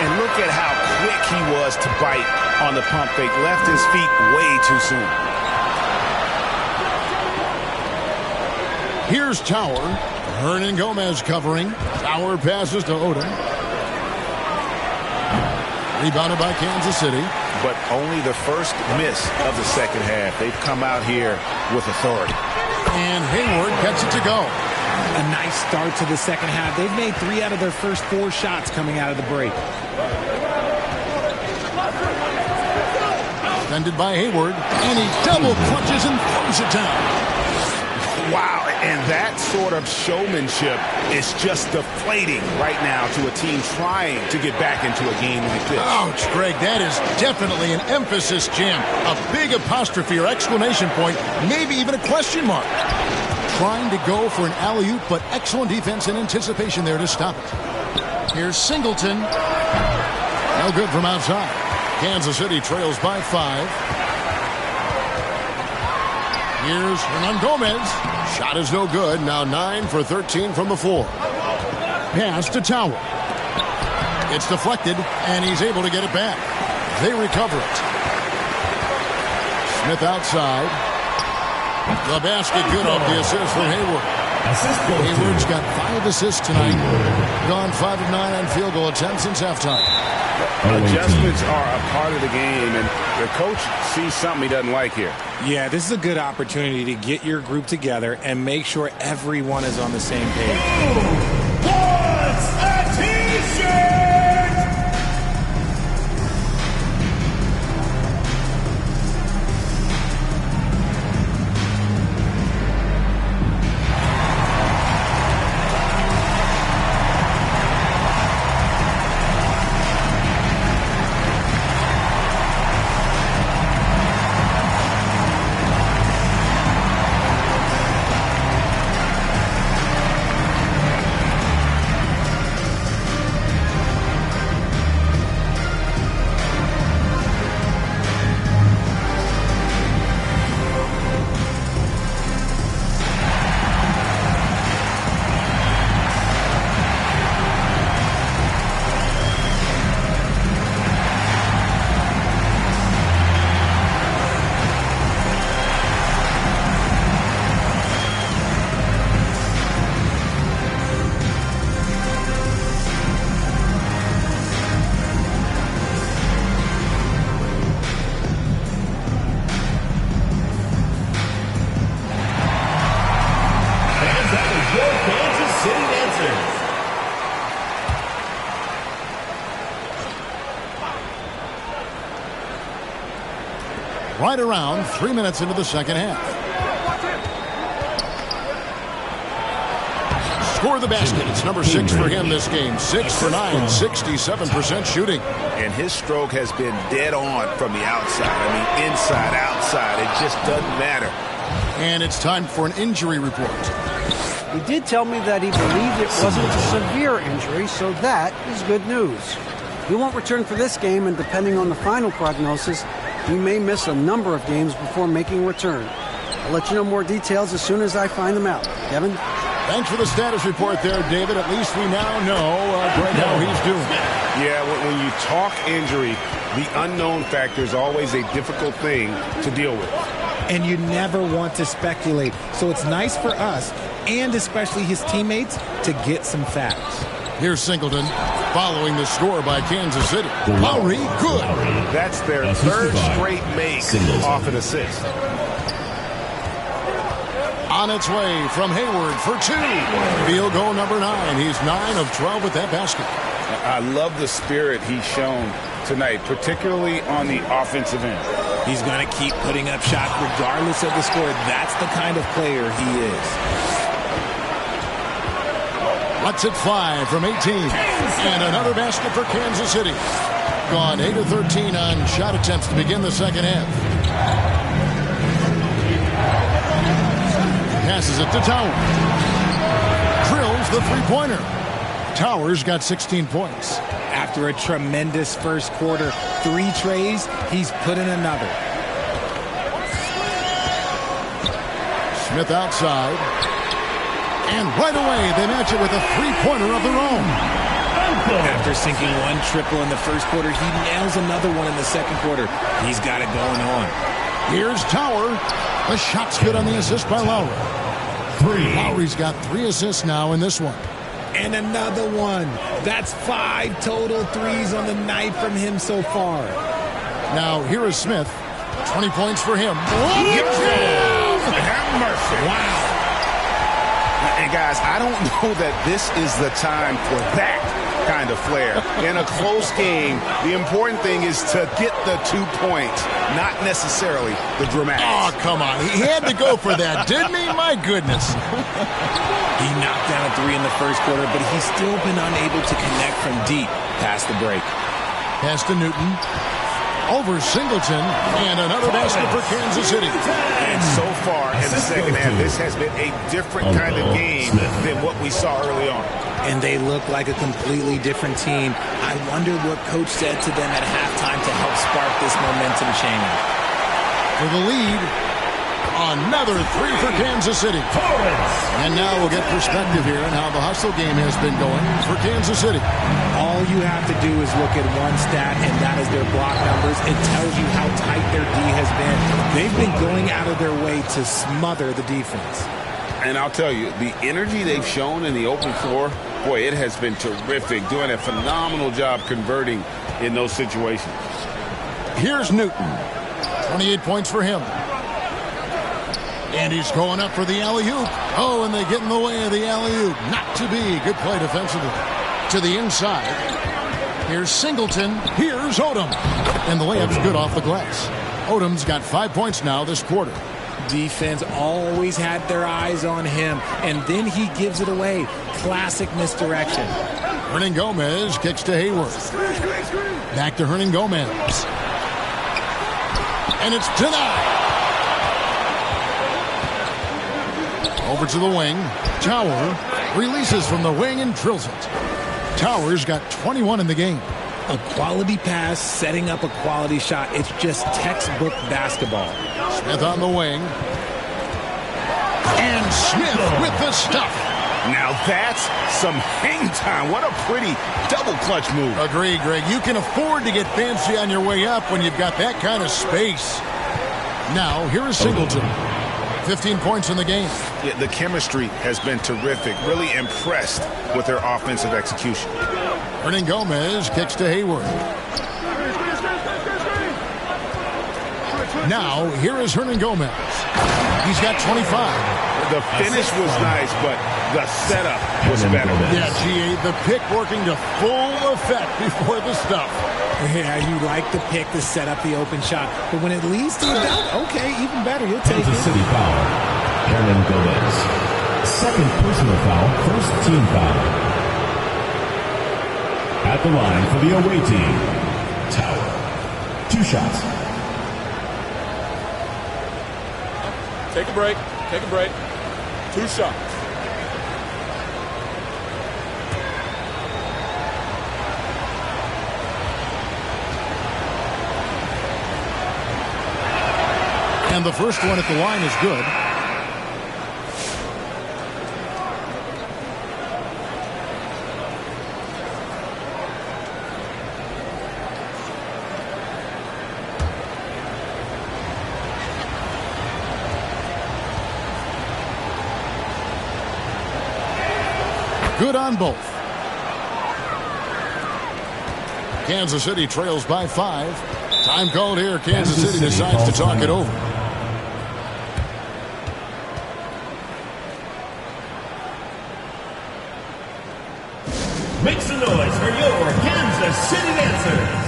And look at how quick he was to bite on the pump fake. Left his feet way too soon. Here's Tower. Hernangomez covering. Tower passes to Odom. Rebounded by Kansas City. But only the first miss of the second half. They've come out here with authority. And Hayward gets it to go. A nice start to the second half. They've made 3 out of their first 4 shots coming out of the break. Defended by Hayward. And he double clutches and throws it down. Wow, and that sort of showmanship is just deflating right now to a team trying to get back into a game like this. Ouch, Greg, that is definitely an emphasis jam. A big apostrophe or exclamation point, maybe even a question mark. Trying to go for an alley-oop, but excellent defense and anticipation there to stop it. Here's Singleton. No good from outside. Kansas City trails by 5. Here's Hernangomez. Shot is no good. Now 9 for 13 from the floor. Pass to Tower. It's deflected, and he's able to get it back. They recover it. Smith outside. The basket good off the assist from Hayward. Hayward's got 5 assists tonight. Gone 5 of 9 on field goal attempts since halftime. Adjustments are a part of the game, and the coach sees something he doesn't like here. Yeah, this is a good opportunity to get your group together and make sure everyone is on the same page. What's a T-shirt? Right around 3 minutes into the second half. Score the basket. It's number 6 for him this game. 6 for 9, 67% shooting. And his stroke has been dead on from the outside. I mean, inside, outside. It just doesn't matter. And it's time for an injury report. He did tell me that he believed it wasn't a severe injury, so that is good news. He won't return for this game, and depending on the final prognosis, he may miss a number of games before making a return. I'll let you know more details as soon as I find them out. Kevin? Thanks for the status report there, David. At least we now know, Greg, how he's doing. Yeah, when you talk injury, the unknown factor is always a difficult thing to deal with. and you never want to speculate. So it's nice for us, and especially his teammates, to get some facts. Here's Singleton following the score by Kansas City. Lowry, good. That's their third straight make off an assist. On its way from Hayward for 2. Field goal number 9. He's 9 of 12 with that basket. I love the spirit he's shown tonight, particularly on the offensive end. He's going to keep putting up shots regardless of the score. That's the kind of player he is. Lets it fly from 18. And another basket for Kansas City. Gone 8 of 13 on shot attempts to begin the second half. Passes it to Towers. Drills the three-pointer. Towers got 16 points. After a tremendous first quarter, 3 trays, he's put in another. Smith outside. And right away, they match it with a three-pointer of their own. After sinking 1 triple in the first quarter, he nails another one in the second quarter. He's got it going on. Here's Tower. The shot's good on the assist by Lowry. 3. Lowry's got 3 assists now in this one. And another one. That's 5 total threes on the night from him so far. Now, here is Smith. 20 points for him. Have mercy. Wow. And guys, I don't know that this is the time for that kind of flair. In a close game, the important thing is to get the 2 points, not necessarily the dramatics. Oh, come on. He had to go for that, didn't he? My goodness. He knocked down a 3 in the first quarter, but he's still been unable to connect from deep past the break. Pass to Newton. Over Singleton. And another basket for Kansas City. And so far in the second half, this has been a different kind of game than what we saw early on. And they look like a completely different team. I wonder what coach said to them at halftime to help spark this momentum change. For the lead, another 3 for Kansas City. And now we'll get perspective here on how the hustle game has been going for Kansas City. All you have to do is look at one stat, and that is their block numbers. It tells you how tight their D has been. They've been going out of their way to smother the defense. And I'll tell you, the energy they've shown in the open floor, boy, it has been terrific, doing a phenomenal job converting in those situations. Here's Newton. 28 points for him. And he's going up for the alley-oop. Oh, and they get in the way of the alley-oop. Not to be. Good play defensively. To the inside. Here's Singleton. Here's Odom. And the layup's good off the glass. Odom's got 5 points now this quarter. Defense always had their eyes on him, and then he gives it away. Classic misdirection. Hernangomez kicks to Hayward. Back to Hernangomez. And it's denied. Over to the wing. Tower releases from the wing and drills it. Tower's got 21 in the game. A quality pass, setting up a quality shot. It's just textbook basketball. Smith on the wing. And Smith with the stuff. Now that's some hang time. What a pretty double clutch move. Agreed, Greg. You can afford to get fancy on your way up when you've got that kind of space. Now, here is Singleton. 15 points in the game. Yeah, the chemistry has been terrific. Really impressed with their offensive execution. Hernangomez kicks to Hayward. Now, here is Hernangomez. He's got 25. The finish was nice, but the setup was better. Yeah, G.A., the pick working to full effect before the stuff. Yeah, you like the pick to set up the open shot. But when it leads to a dunk, okay, even better. You'll take Kansas it. City foul. Hernangomez. Second personal foul, first team foul. At the line for the away team, Tower. 2 shots. Take a break. Take a break. 2 shots. And the first one at the line is good. Good on both. Kansas City trails by 5. Time called here. Kansas City decides to talk it over. Make some noise for your Kansas City dancers.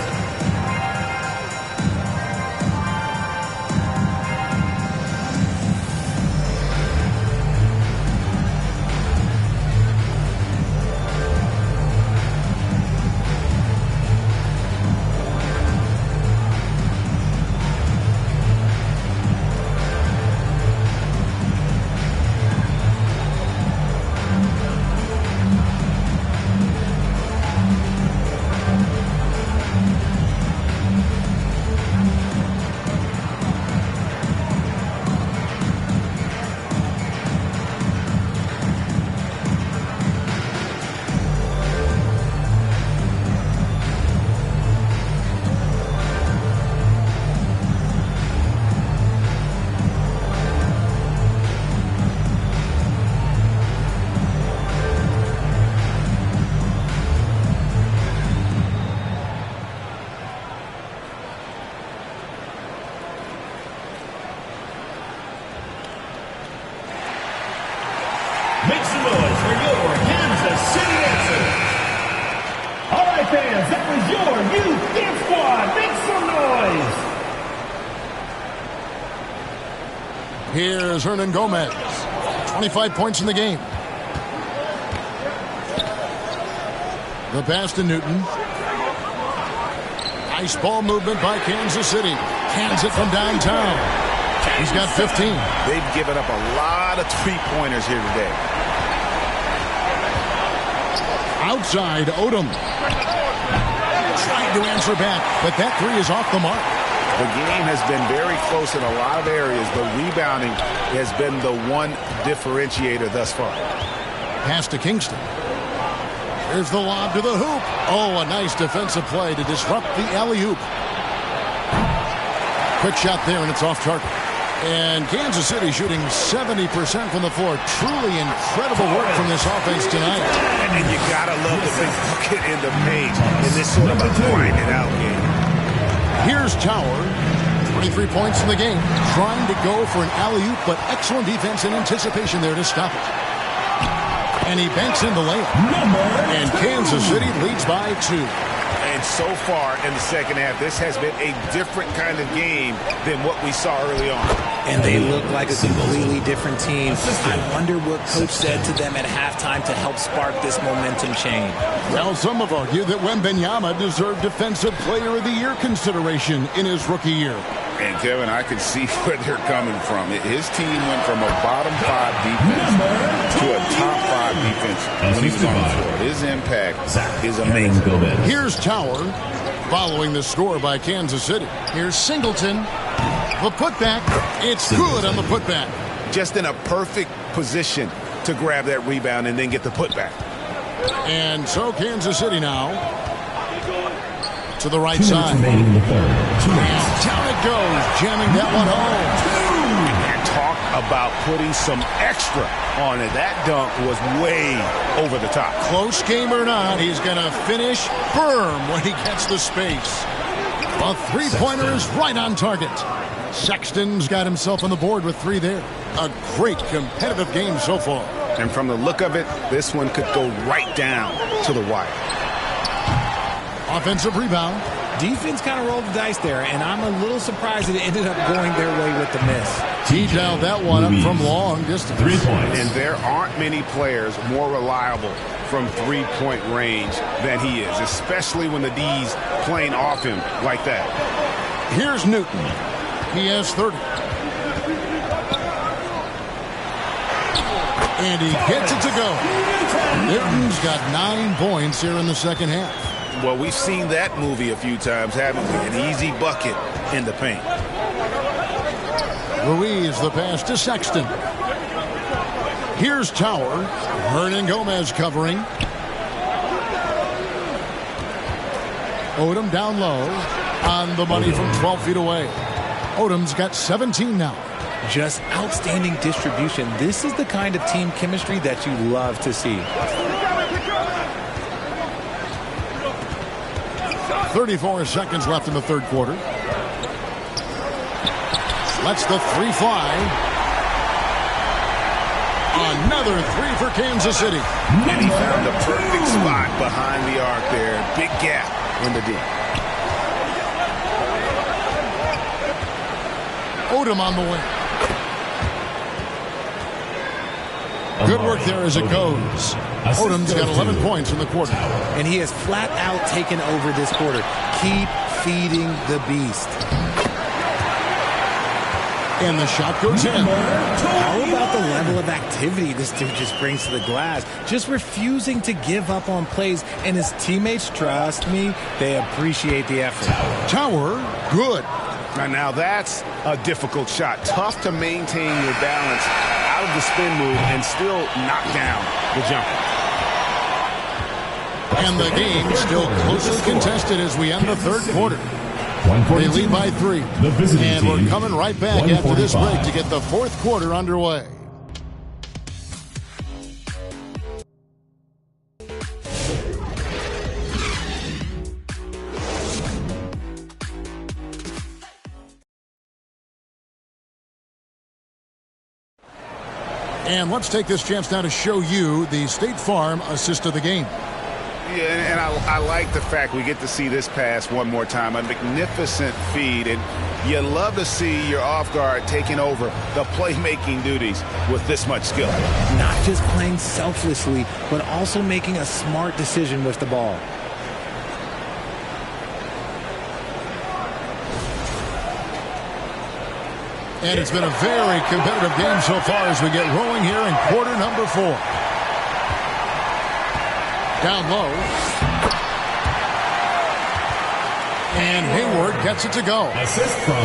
Make some noise for your Kansas City dancers. All right, fans, that was your youth dance squad. Make some noise. Here's Hernan Gomez. 25 points in the game. The pass to Newton. Nice ball movement by Kansas City. Cans it from downtown. He's got 15. They've given up a lot of three-pointers here today. Outside, Odom. Trying to answer back, but that three is off the mark. The game has been very close in a lot of areas, but rebounding has been the one differentiator thus far. Pass to Kingston. Here's the lob to the hoop. Oh, a nice defensive play to disrupt the alley-oop. Quick shot there, and it's off target. And Kansas City shooting 70% from the floor. Truly incredible work from this offense tonight. And you gotta love the big bucket in the paint in this sort of a grinded out game. Here's Tower. 23 points in the game. Trying to go for an alley-oop, but excellent defense and anticipation there to stop it. And he banks in the layup. And Kansas City leads by 2. And so far in the second half, this has been a different kind of game than what we saw early on. And they look like a completely different team. I wonder what Coach said to them at halftime to help spark this momentum change. Well, some have argued that Wembanyama deserved Defensive Player of the Year consideration in his rookie year. And, Kevin, I can see where they're coming from. His team went from a bottom 5 defense to a top 5 defense when he was on the floor. His impact is amazing. Here's Tower following the score by Kansas City. Here's Singleton. The putback. It's good on the putback. Just in a perfect position to grab that rebound and then get the putback. And so Kansas City now to the right side. And down it goes, jamming that one home. And talk about putting some extra on it. That dunk was way over the top. Close game or not, he's going to finish firm when he gets the space. A three-pointer is right on target. Sexton's got himself on the board with 3 there. A great competitive game so far. And from the look of it, this one could go right down to the wire. Offensive rebound. Defense kind of rolled the dice there, and I'm a little surprised that it ended up going their way with the miss. He dialed that one up from long distance. 3 points. And there aren't many players more reliable from three-point range than he is, especially when the D's playing off him like that. Here's Newton. He has 30. And he gets it to go. Newton's got 9 points here in the second half. Well, we've seen that movie a few times, haven't we? An easy bucket in the paint. Ruiz, the pass to Sexton. Here's Tower. Hernan Gomez covering. Odom down low. On the money from 12 feet away. Odom's got 17 now. Just outstanding distribution. This is the kind of team chemistry that you love to see. .34 seconds left in the third quarter. Lets the three fly. Another three for Kansas City. And he found the perfect spot behind the arc there. Big gap in the D. Odom on the wing. Good work there as it goes. Odom's got 11 points in the quarter. And he has flat out taken over this quarter. Keep feeding the beast. And the shot goes in. How about the level of activity this dude just brings to the glass? Just refusing to give up on plays. And his teammates, trust me, they appreciate the effort. Tower, good. Now that's a difficult shot. Tough to maintain your balance out of the spin move and still knock down the jumper. And the game still closely contested as we end the third quarter. They lead by 3. And we're coming right back after this break to get the fourth quarter underway. And let's take this chance now to show you the State Farm assist of the game. Yeah, and I like the fact we get to see this pass one more time. A magnificent feed, and you love to see your off guard taking over the playmaking duties with this much skill. Not just playing selflessly, but also making a smart decision with the ball. And it's been a very competitive game so far as we get rolling here in quarter number 4. Down low. And Hayward gets it to go.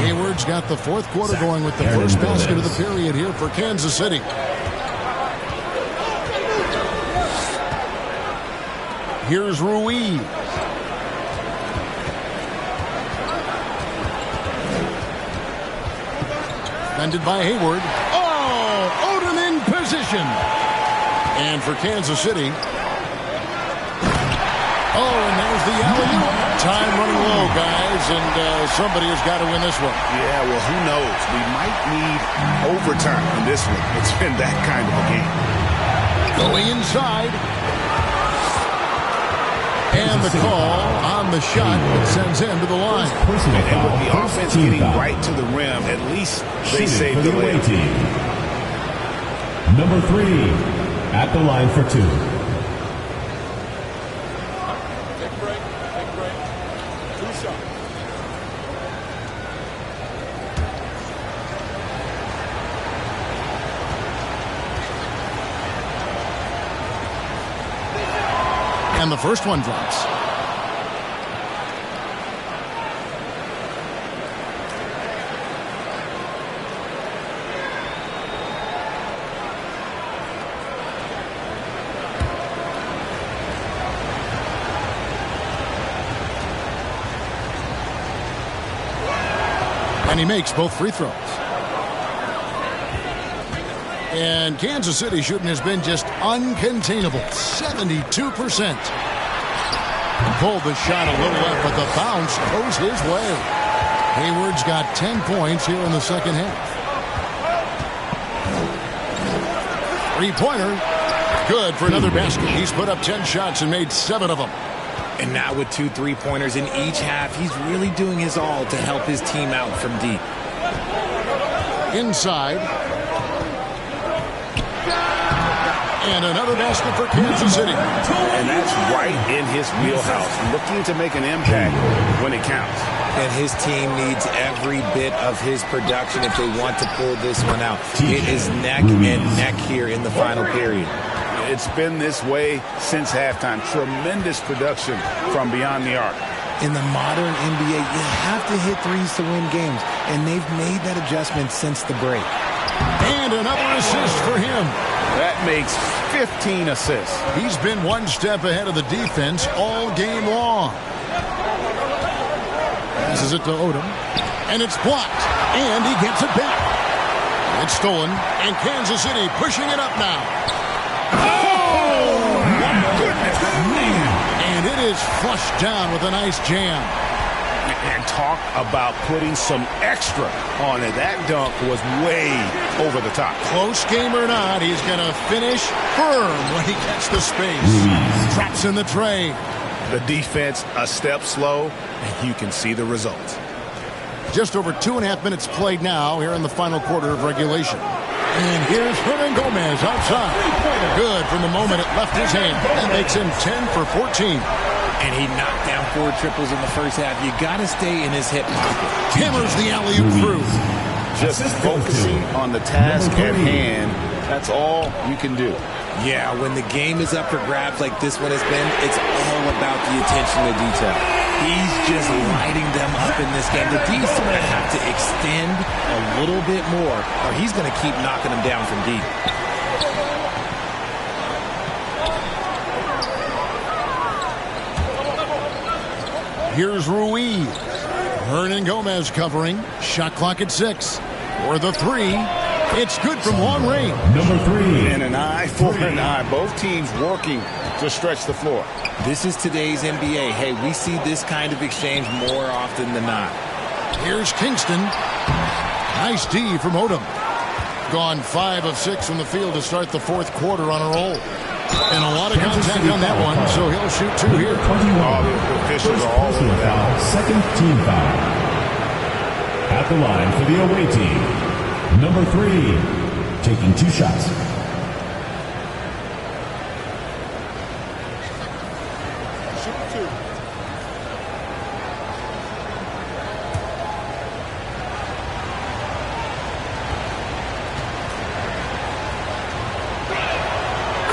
Hayward's got the fourth quarter going with the first basket of the period here for Kansas City. Here's Ruiz. Defended by Hayward. Oh, Odom in position. And for Kansas City. Oh, and there's the alley-oop. Time running low, guys, and somebody has got to win this one. Yeah, well, who knows? We might need overtime in this one. It's been that kind of a game. Going inside. And the call on the shot that sends him to the line. And with the offense getting right to the rim, at least they saved the layup. Number 3 at the line for 2. And the first one drops. And he makes both free throws. And Kansas City shooting has been just uncontainable. 72%. Pulled the shot a little left, but the bounce goes his way. Hayward's got 10 points here in the second half. Three-pointer. Good for another basket. He's put up 10 shots and made 7 of them. And now with 2 3-pointers in each half, he's really doing his all to help his team out from deep. Inside. And another basket for Kansas City. And that's right in his wheelhouse. Looking to make an impact when it counts. And his team needs every bit of his production if they want to pull this one out. It is neck and neck here in the final period. It's been this way since halftime. Tremendous production from beyond the arc. In the modern NBA, you have to hit threes to win games, and they've made that adjustment since the break. And another assist for him. That makes 15 assists. He's been one step ahead of the defense all game long. Passes it to Odom, and it's blocked, and he gets it back. It's stolen, and Kansas City pushing it up now. Oh, my goodness. It is flushed down with a nice jam. And talk about putting some extra on it. That dunk was way over the top. Close game or not, he's going to finish firm when he gets the space. Drops in the tray. The defense a step slow, and you can see the results. Just over 2.5 minutes played now here in the final quarter of regulation. And here's Hernan Gomez outside. Good from the moment it left his hand. That makes him 10 for 14. And he knocked down 4 triples in the first half. You got to stay in his hip pocket. Hammers the alley-oop through. Just focusing on the task at hand. That's all you can do. Yeah, when the game is up for grabs like this one has been, it's all about the attention to detail. He's just lighting them up in this game. The D's going to have to extend a little bit more, or he's going to keep knocking them down from deep. Here's Ruiz. Hernan Gomez covering. Shot clock at 6. For the 3. It's good from long range. Number 3. And an eye for an eye. Both teams working to stretch the floor. This is today's NBA. Hey, we see this kind of exchange more often than not. Here's Kingston. Nice D from Odom. Gone 5 of 6 from the field to start the fourth quarter on a roll. And a lot of contact on that one, so he'll shoot 2 here. The officials are all over that. Second team foul. At the line for the away team, number 3, taking 2 shots.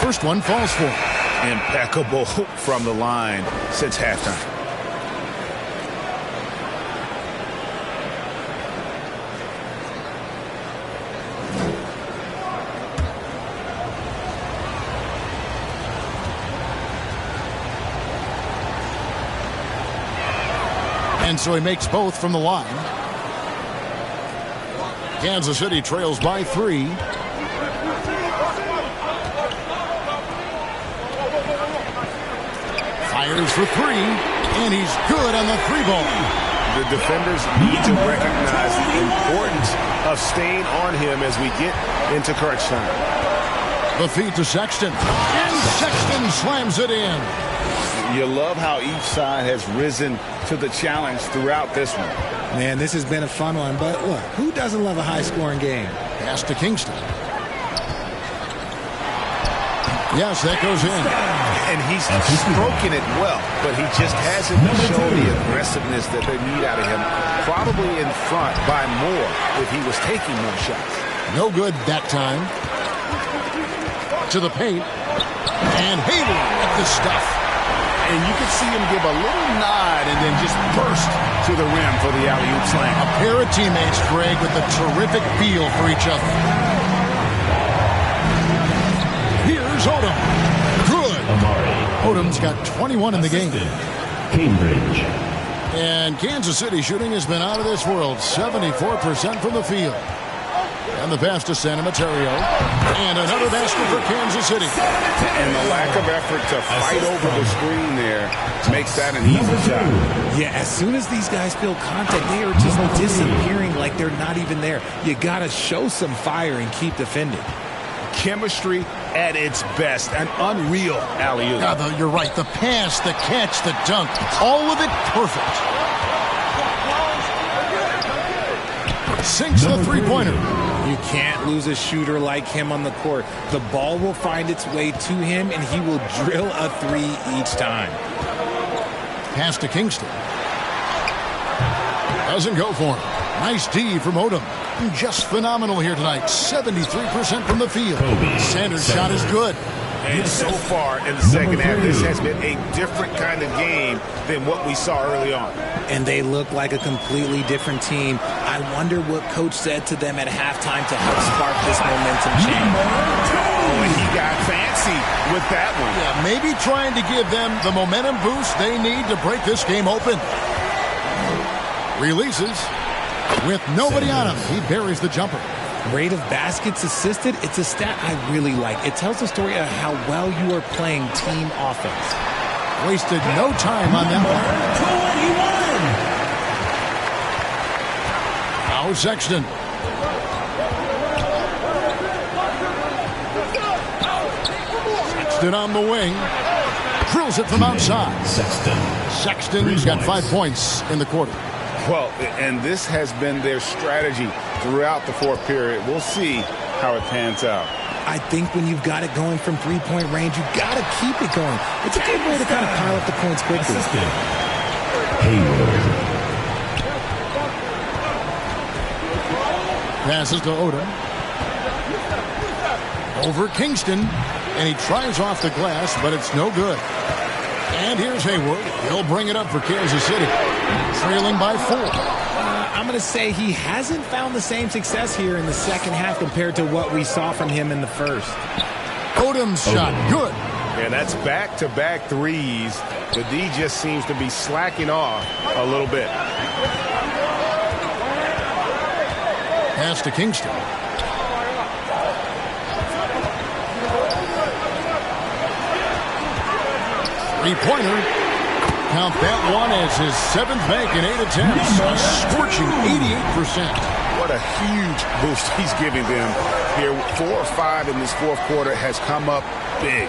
First one falls for. Impeccable from the line since halftime. And so he makes both from the line. Kansas City trails by 3. Fires for 3, and he's good on the 3-ball. The defenders need to recognize the importance of staying on him as we get into crunch time. The feed to Sexton, and Sexton slams it in. You love how each side has risen to the challenge throughout this one. Man, this has been a fun one, but look, who doesn't love a high-scoring game? Pass to Kingston. Yes, that goes in. And he's stroking it well, but he just hasn't shown the aggressiveness that they need out of him. Probably in front by more if he was taking more shots. No good that time. To the paint. And Hayward at the stuff. And you can see him give a little nod and then just burst to the rim for the alley-oop slam. A pair of teammates, Greg, with a terrific feel for each other. Here's Odom. Good. Odom's got 21 in the game. Cambridge. And Kansas City shooting has been out of this world. 74% from the field. And the pass to San Materio. And another basket for Kansas City. And the lack of effort to fight over the screen there makes that an easy shot. Yeah, as soon as these guys feel contact, they are just disappearing like they're not even there. You got to show some fire and keep defending. Chemistry at its best. An unreal alley-oop. Yeah, you're right. The pass, the catch, the dunk. All of it perfect. Sinks the three-pointer. You can't lose a shooter like him on the court. The ball will find its way to him, and he will drill a 3 each time. Pass to Kingston. Doesn't go for him. Nice D from Odom. Just phenomenal here tonight. 73% from the field. Sanders' shot is good. And so far in the second half, this has been a different kind of game than what we saw early on. And they look like a completely different team. I wonder what coach said to them at halftime to help spark this momentum change. Oh, and he got fancy with that one. Yeah, maybe trying to give them the momentum boost they need to break this game open. Releases. With nobody on him, he buries the jumper. Rate of baskets assisted, it's a stat I really like. It tells the story of how well you are playing team offense. Wasted no time on that one. Now Sexton. Sexton on the wing. Drills it from outside. Sexton's got 5 points in the quarter. Well, and this has been their strategy throughout the fourth period. We'll see how it pans out. I think when you've got it going from three-point range, you've got to keep it going. It's a good way to kind of pile up the points quickly. Hayward. Passes to Odom. Over Kingston. And he tries off the glass, but it's no good. And here's Hayward. He'll bring it up for Kansas City. Trailing by 4. I'm going to say he hasn't found the same success here in the second half compared to what we saw from him in the first. Odom's shot. Good. Yeah, that's back-to-back threes. The D just seems to be slacking off a little bit. Pass to Kingston. Three-pointer. Count that one as his 7th make in 8 attempts. A scorching 88%. What a huge boost he's giving them here. 4 or 5 in this fourth quarter has come up big.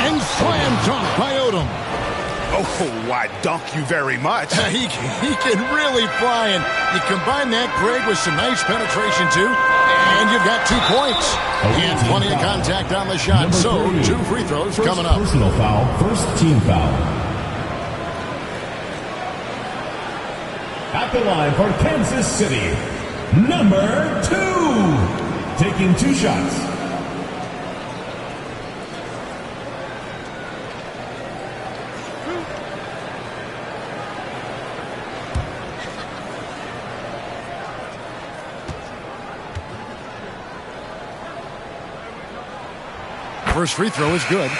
And slam dunk by Odom. Oh, why dunk you very much. He can really fly, and you combine that break with some nice penetration too, and you've got 2 points. And plenty of contact on the shot, so 2 free throws coming up. Personal foul, first team foul. At the line for Kansas City, number 2. Taking 2 shots. First free throw is good.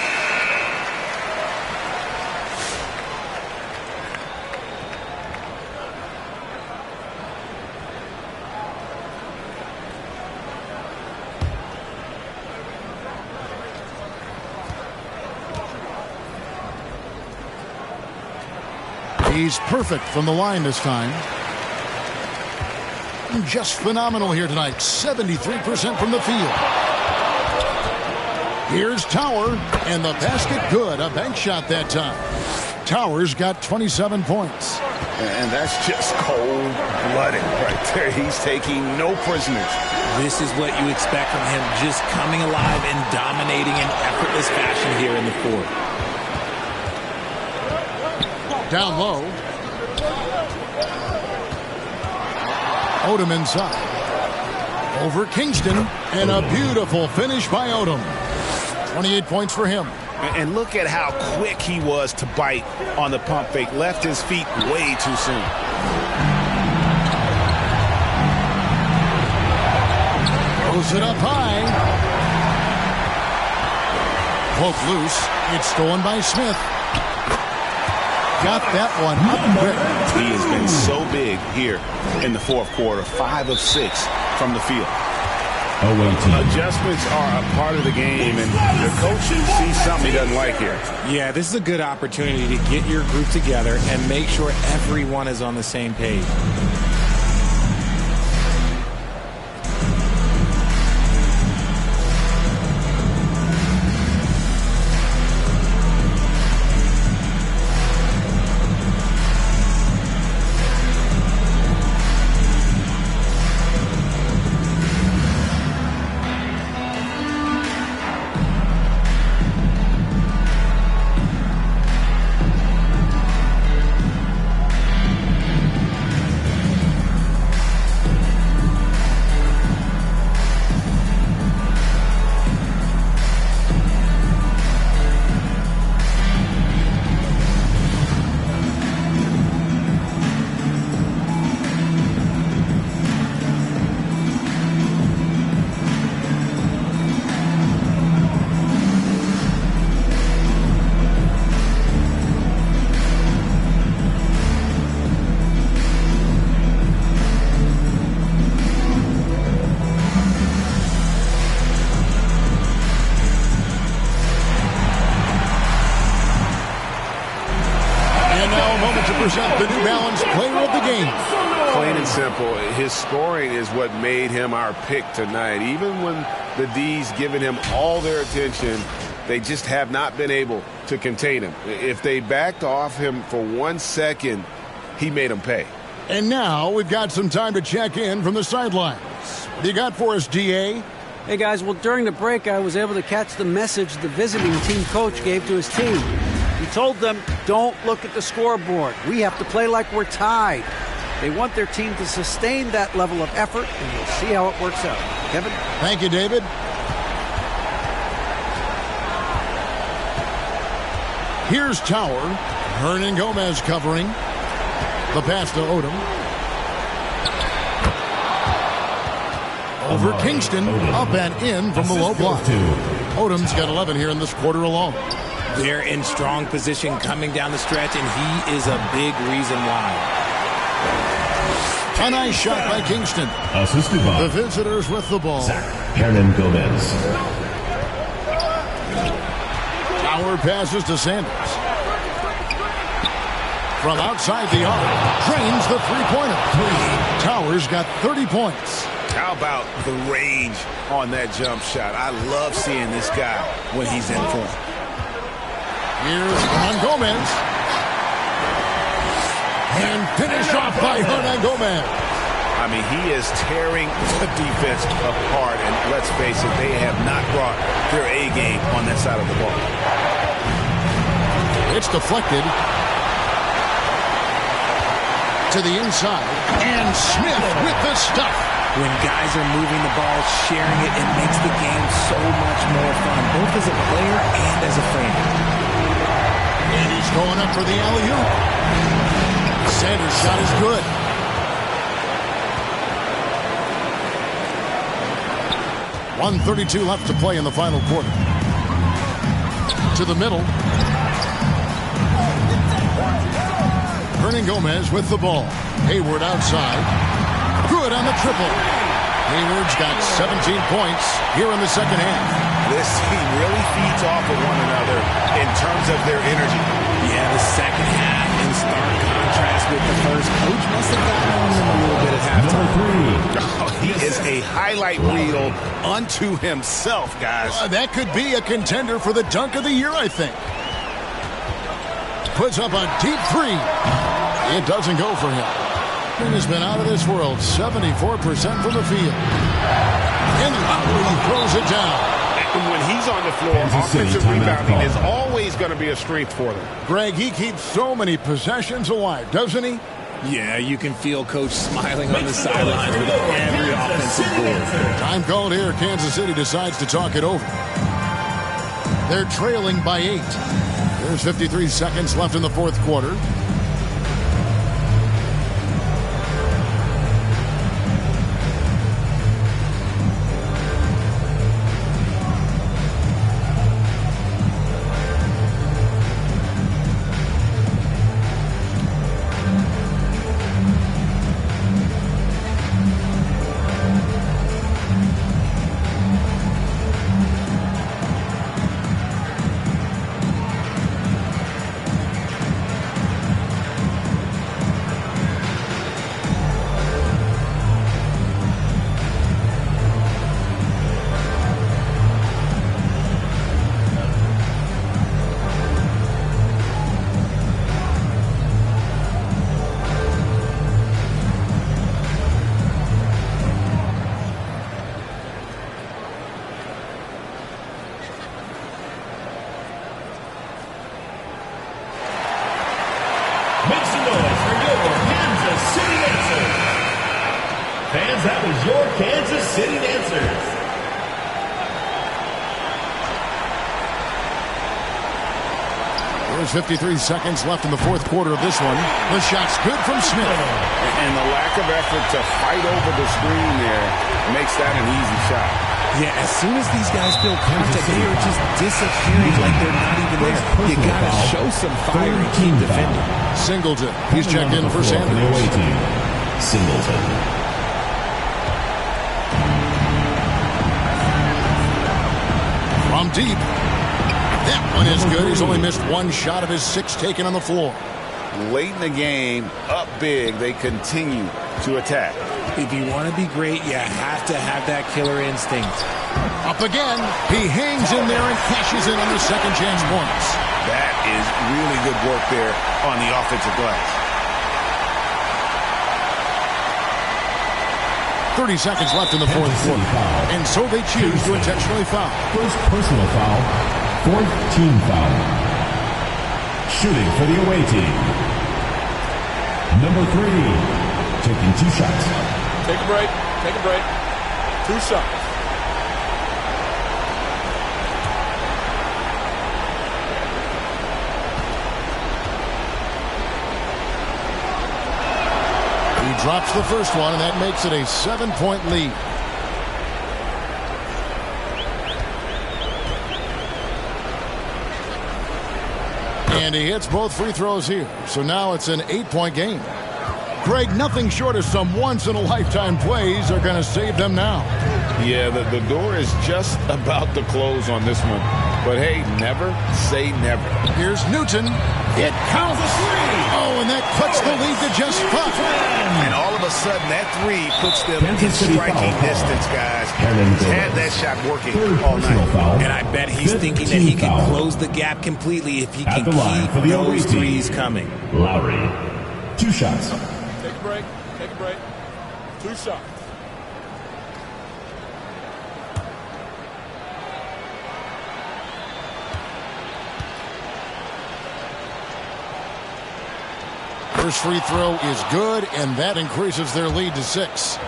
He's perfect from the line this time. Just phenomenal here tonight. 73% from the field. Here's Tower, and the basket good. A bank shot that time. Tower's got 27 points. And that's just cold-blooded right there. He's taking no prisoners. This is what you expect from him, just coming alive and dominating in effortless fashion here in the fourth. Down low. Odom inside. Over Kingston, and a beautiful finish by Odom. 28 points for him. And look at how quick he was to bite on the pump fake. Left his feet way too soon. Throws it up high. Poke loose. It's stolen by Smith. Got that one up quick. He has been so big here in the fourth quarter. 5 of 6 from the field. Adjustments are a part of the game, and the coach sees something he doesn't like here. Yeah, this is a good opportunity to get your group together and make sure everyone is on the same page. present the New Balance Player of the Game. Plain and simple, his scoring is what made him our pick tonight. Even when the D's giving him all their attention, they just have not been able to contain him. If they backed off him for 1 second, he made them pay. And now we've got some time to check in from the sidelines. What do you got for us, DA? Hey, guys, well, during the break, I was able to catch the message the visiting team coach gave to his team. He told them, don't look at the scoreboard. We have to play like we're tied. They want their team to sustain that level of effort, and we'll see how it works out. Kevin? Thank you, David. Here's Tower. Hernan Gomez covering. The pass to Odom. Over Kingston, up and in from the low block. Odom's got 11 here in this quarter alone. They're in strong position coming down the stretch, and he is a big reason why. A nice shot by Kingston. Assisted by the visitors with the ball. Hernan Gomez. Tower passes to Sanders. From outside the arc, drains the three-pointer. Towers got 30 points. How about the range on that jump shot? I love seeing this guy when he's in form. Here's Hernan Gomez. And finished off by Hernan Gomez. I mean, he is tearing the defense apart. And let's face it, they have not brought their A game on that side of the ball. It's deflected to the inside. And Smith with the stuff. When guys are moving the ball, sharing it, it makes the game so much more fun, both as a player and as a fan. And he's going up for the alley-oop. Sanders' shot is good. .132 left to play in the final quarter. To the middle. Hernan Gomez with the ball. Hayward outside. Good on the triple. Hayward's got 17 points here in the second half. This team really feeds off of one another in terms of their energy. Yeah, the second half in stark contrast with the first. Coach must have gotten on him a little bit at halftime. He is a highlight reel unto himself, guys. That could be a contender for the dunk of the year, I think. Puts up a deep three. It doesn't go for him. He has been out of this world, 74% from the field. And Lowry throws it down. And when he's on the floor, offensive rebounding is always going to be a strength for them. Greg, he keeps so many possessions alive, doesn't he? Yeah, you can feel Coach smiling on the sidelines with every offensive board. Time called here. Kansas City decides to talk it over. They're trailing by 8. There's 53 seconds left in the fourth quarter. Fans, that was your Kansas City Dancers. There's 53 seconds left in the fourth quarter of this one. The shot's good from Smith. And the lack of effort to fight over the screen there makes that an easy shot. Yeah, as soon as these guys feel contact, they are just disappearing like they're not even there. You gotta show some fire and keep defending. Singleton, he's checked in for Sanders. Singleton. From deep. That one is good. He's only missed one shot of his 6 taken on the floor. late in the game, up big, they continue to attack. If you want to be great, you have to have that killer instinct. Up again. He hangs in there and cashes in on the second chance points. That is really good work there on the offensive glass. 30 seconds left in the fourth quarter. And so they choose to intentionally foul. First personal foul, fourth team foul. Shooting for the away team. Number 3, taking 2 shots. Take a break. Take a break. 2 shots. He drops the first one, and that makes it a 7-point lead. And he hits both free throws here. So now it's an 8-point game. Greg, nothing short of some once-in-a-lifetime plays are going to save them now. Yeah, the door is just about to close on this one. But hey, never say never. Here's Newton. It counts. Oh, and that cuts the lead to just 5. And all of a sudden, that 3 puts them in striking distance, guys. He's had that shot working all night. And I bet he's thinking that he can close the gap completely if he can keep those threes coming. Lowry, 2 shots. Take a break. Take a break. 2 shots. First free throw is good, and that increases their lead to 6.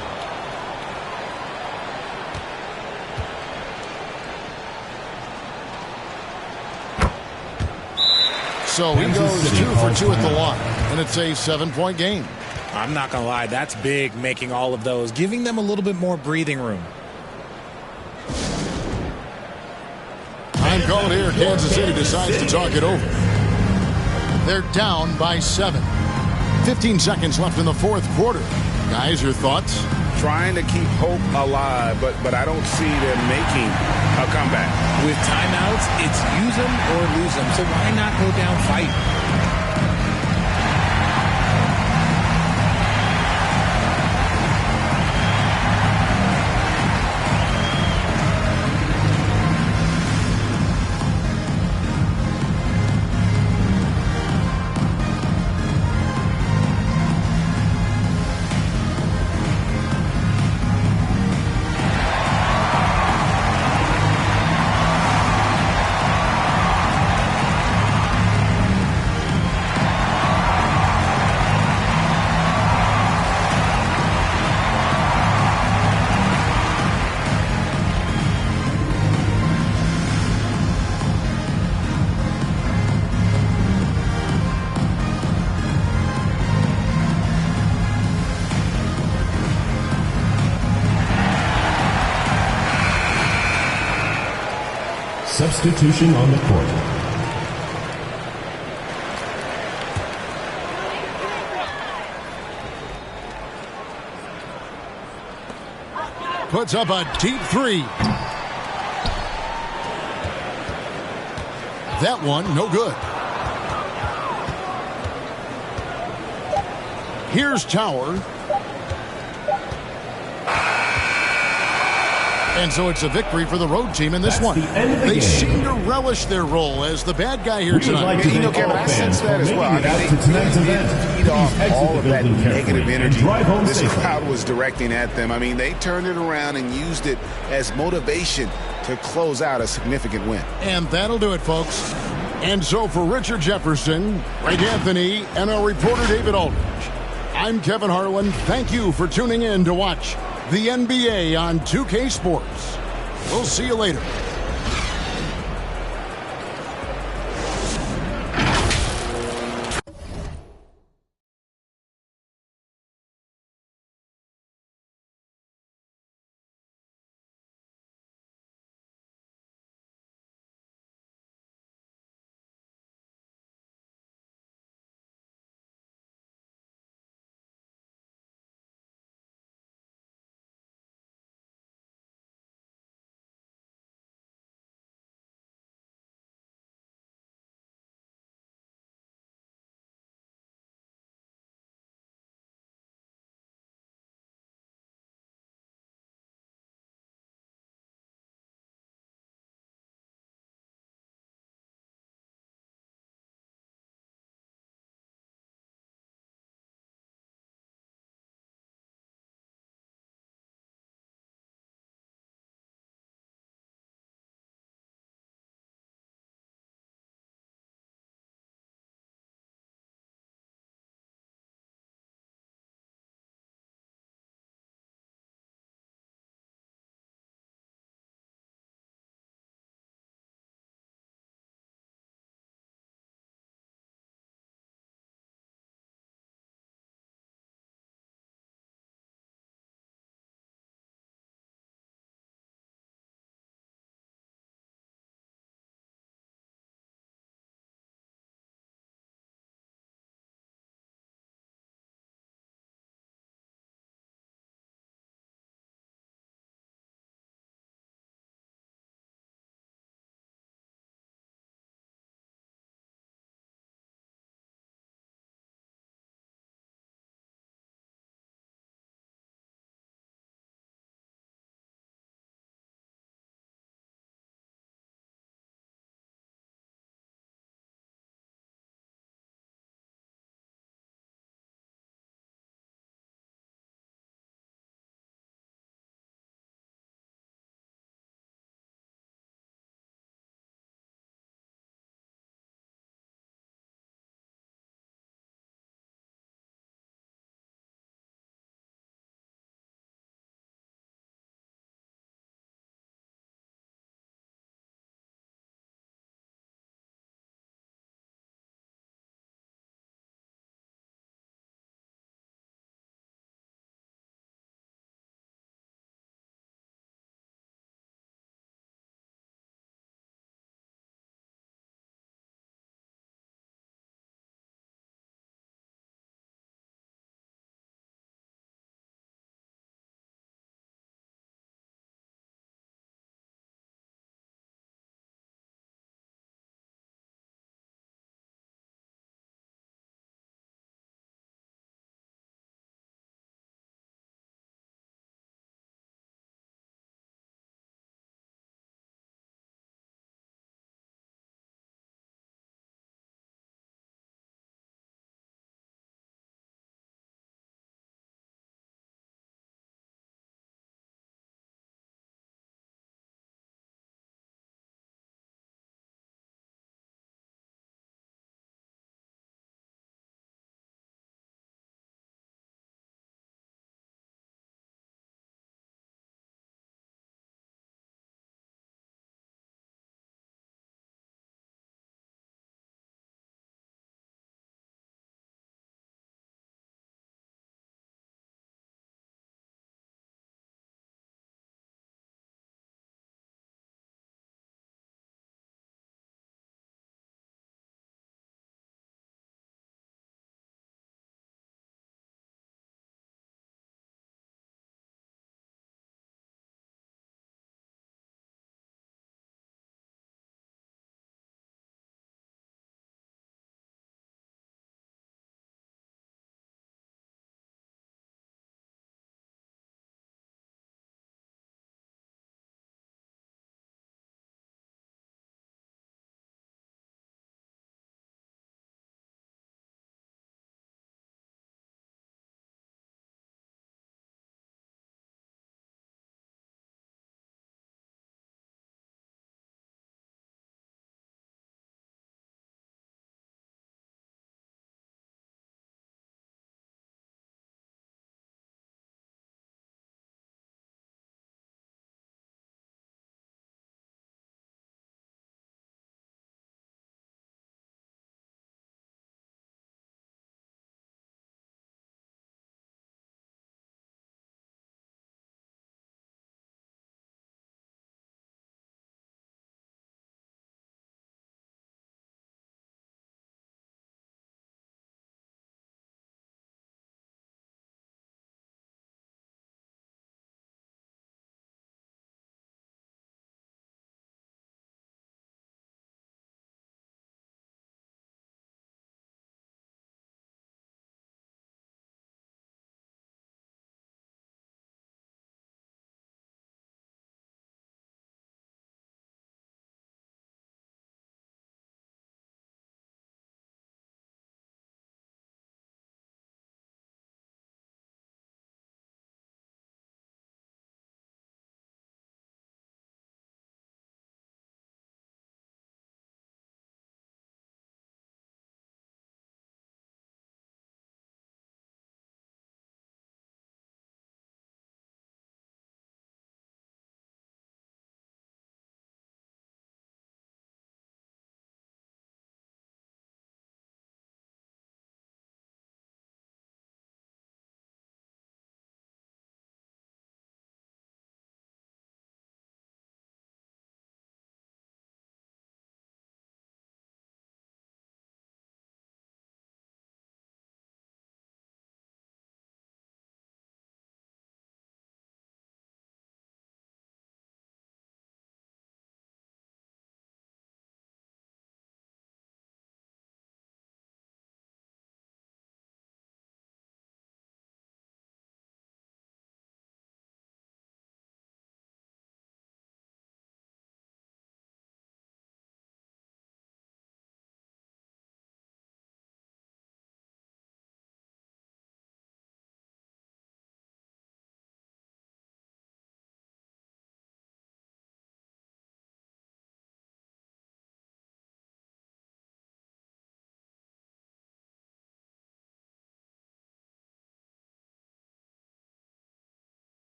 So he goes 2 for 2 at the line, and it's a 7-point game. I'm not going to lie, that's big, making all of those, giving them a little bit more breathing room. Time called here. Kansas City decides to talk it over. They're down by 7. 15 seconds left in the fourth quarter. Guys, your thoughts? Trying to keep hope alive, but I don't see them making a comeback. With timeouts, it's use them or lose them, so why not go down fighting? Substitution on the court. Puts up a deep 3. That one, no good. Here's Tower. And so it's a victory for the road team in this one. They seem to relish their role as the bad guy here tonight. You know, Kevin, I sense that as well. I mean, they feed off all of that negative energy this crowd was directing at them. I mean, they turned it around and used it as motivation to close out a significant win. And that'll do it, folks. And so for Richard Jefferson, Greg Anthony, and our reporter David Aldridge, I'm Kevin Harlan. Thank you for tuning in to watch the NBA on 2K Sports. We'll see you later.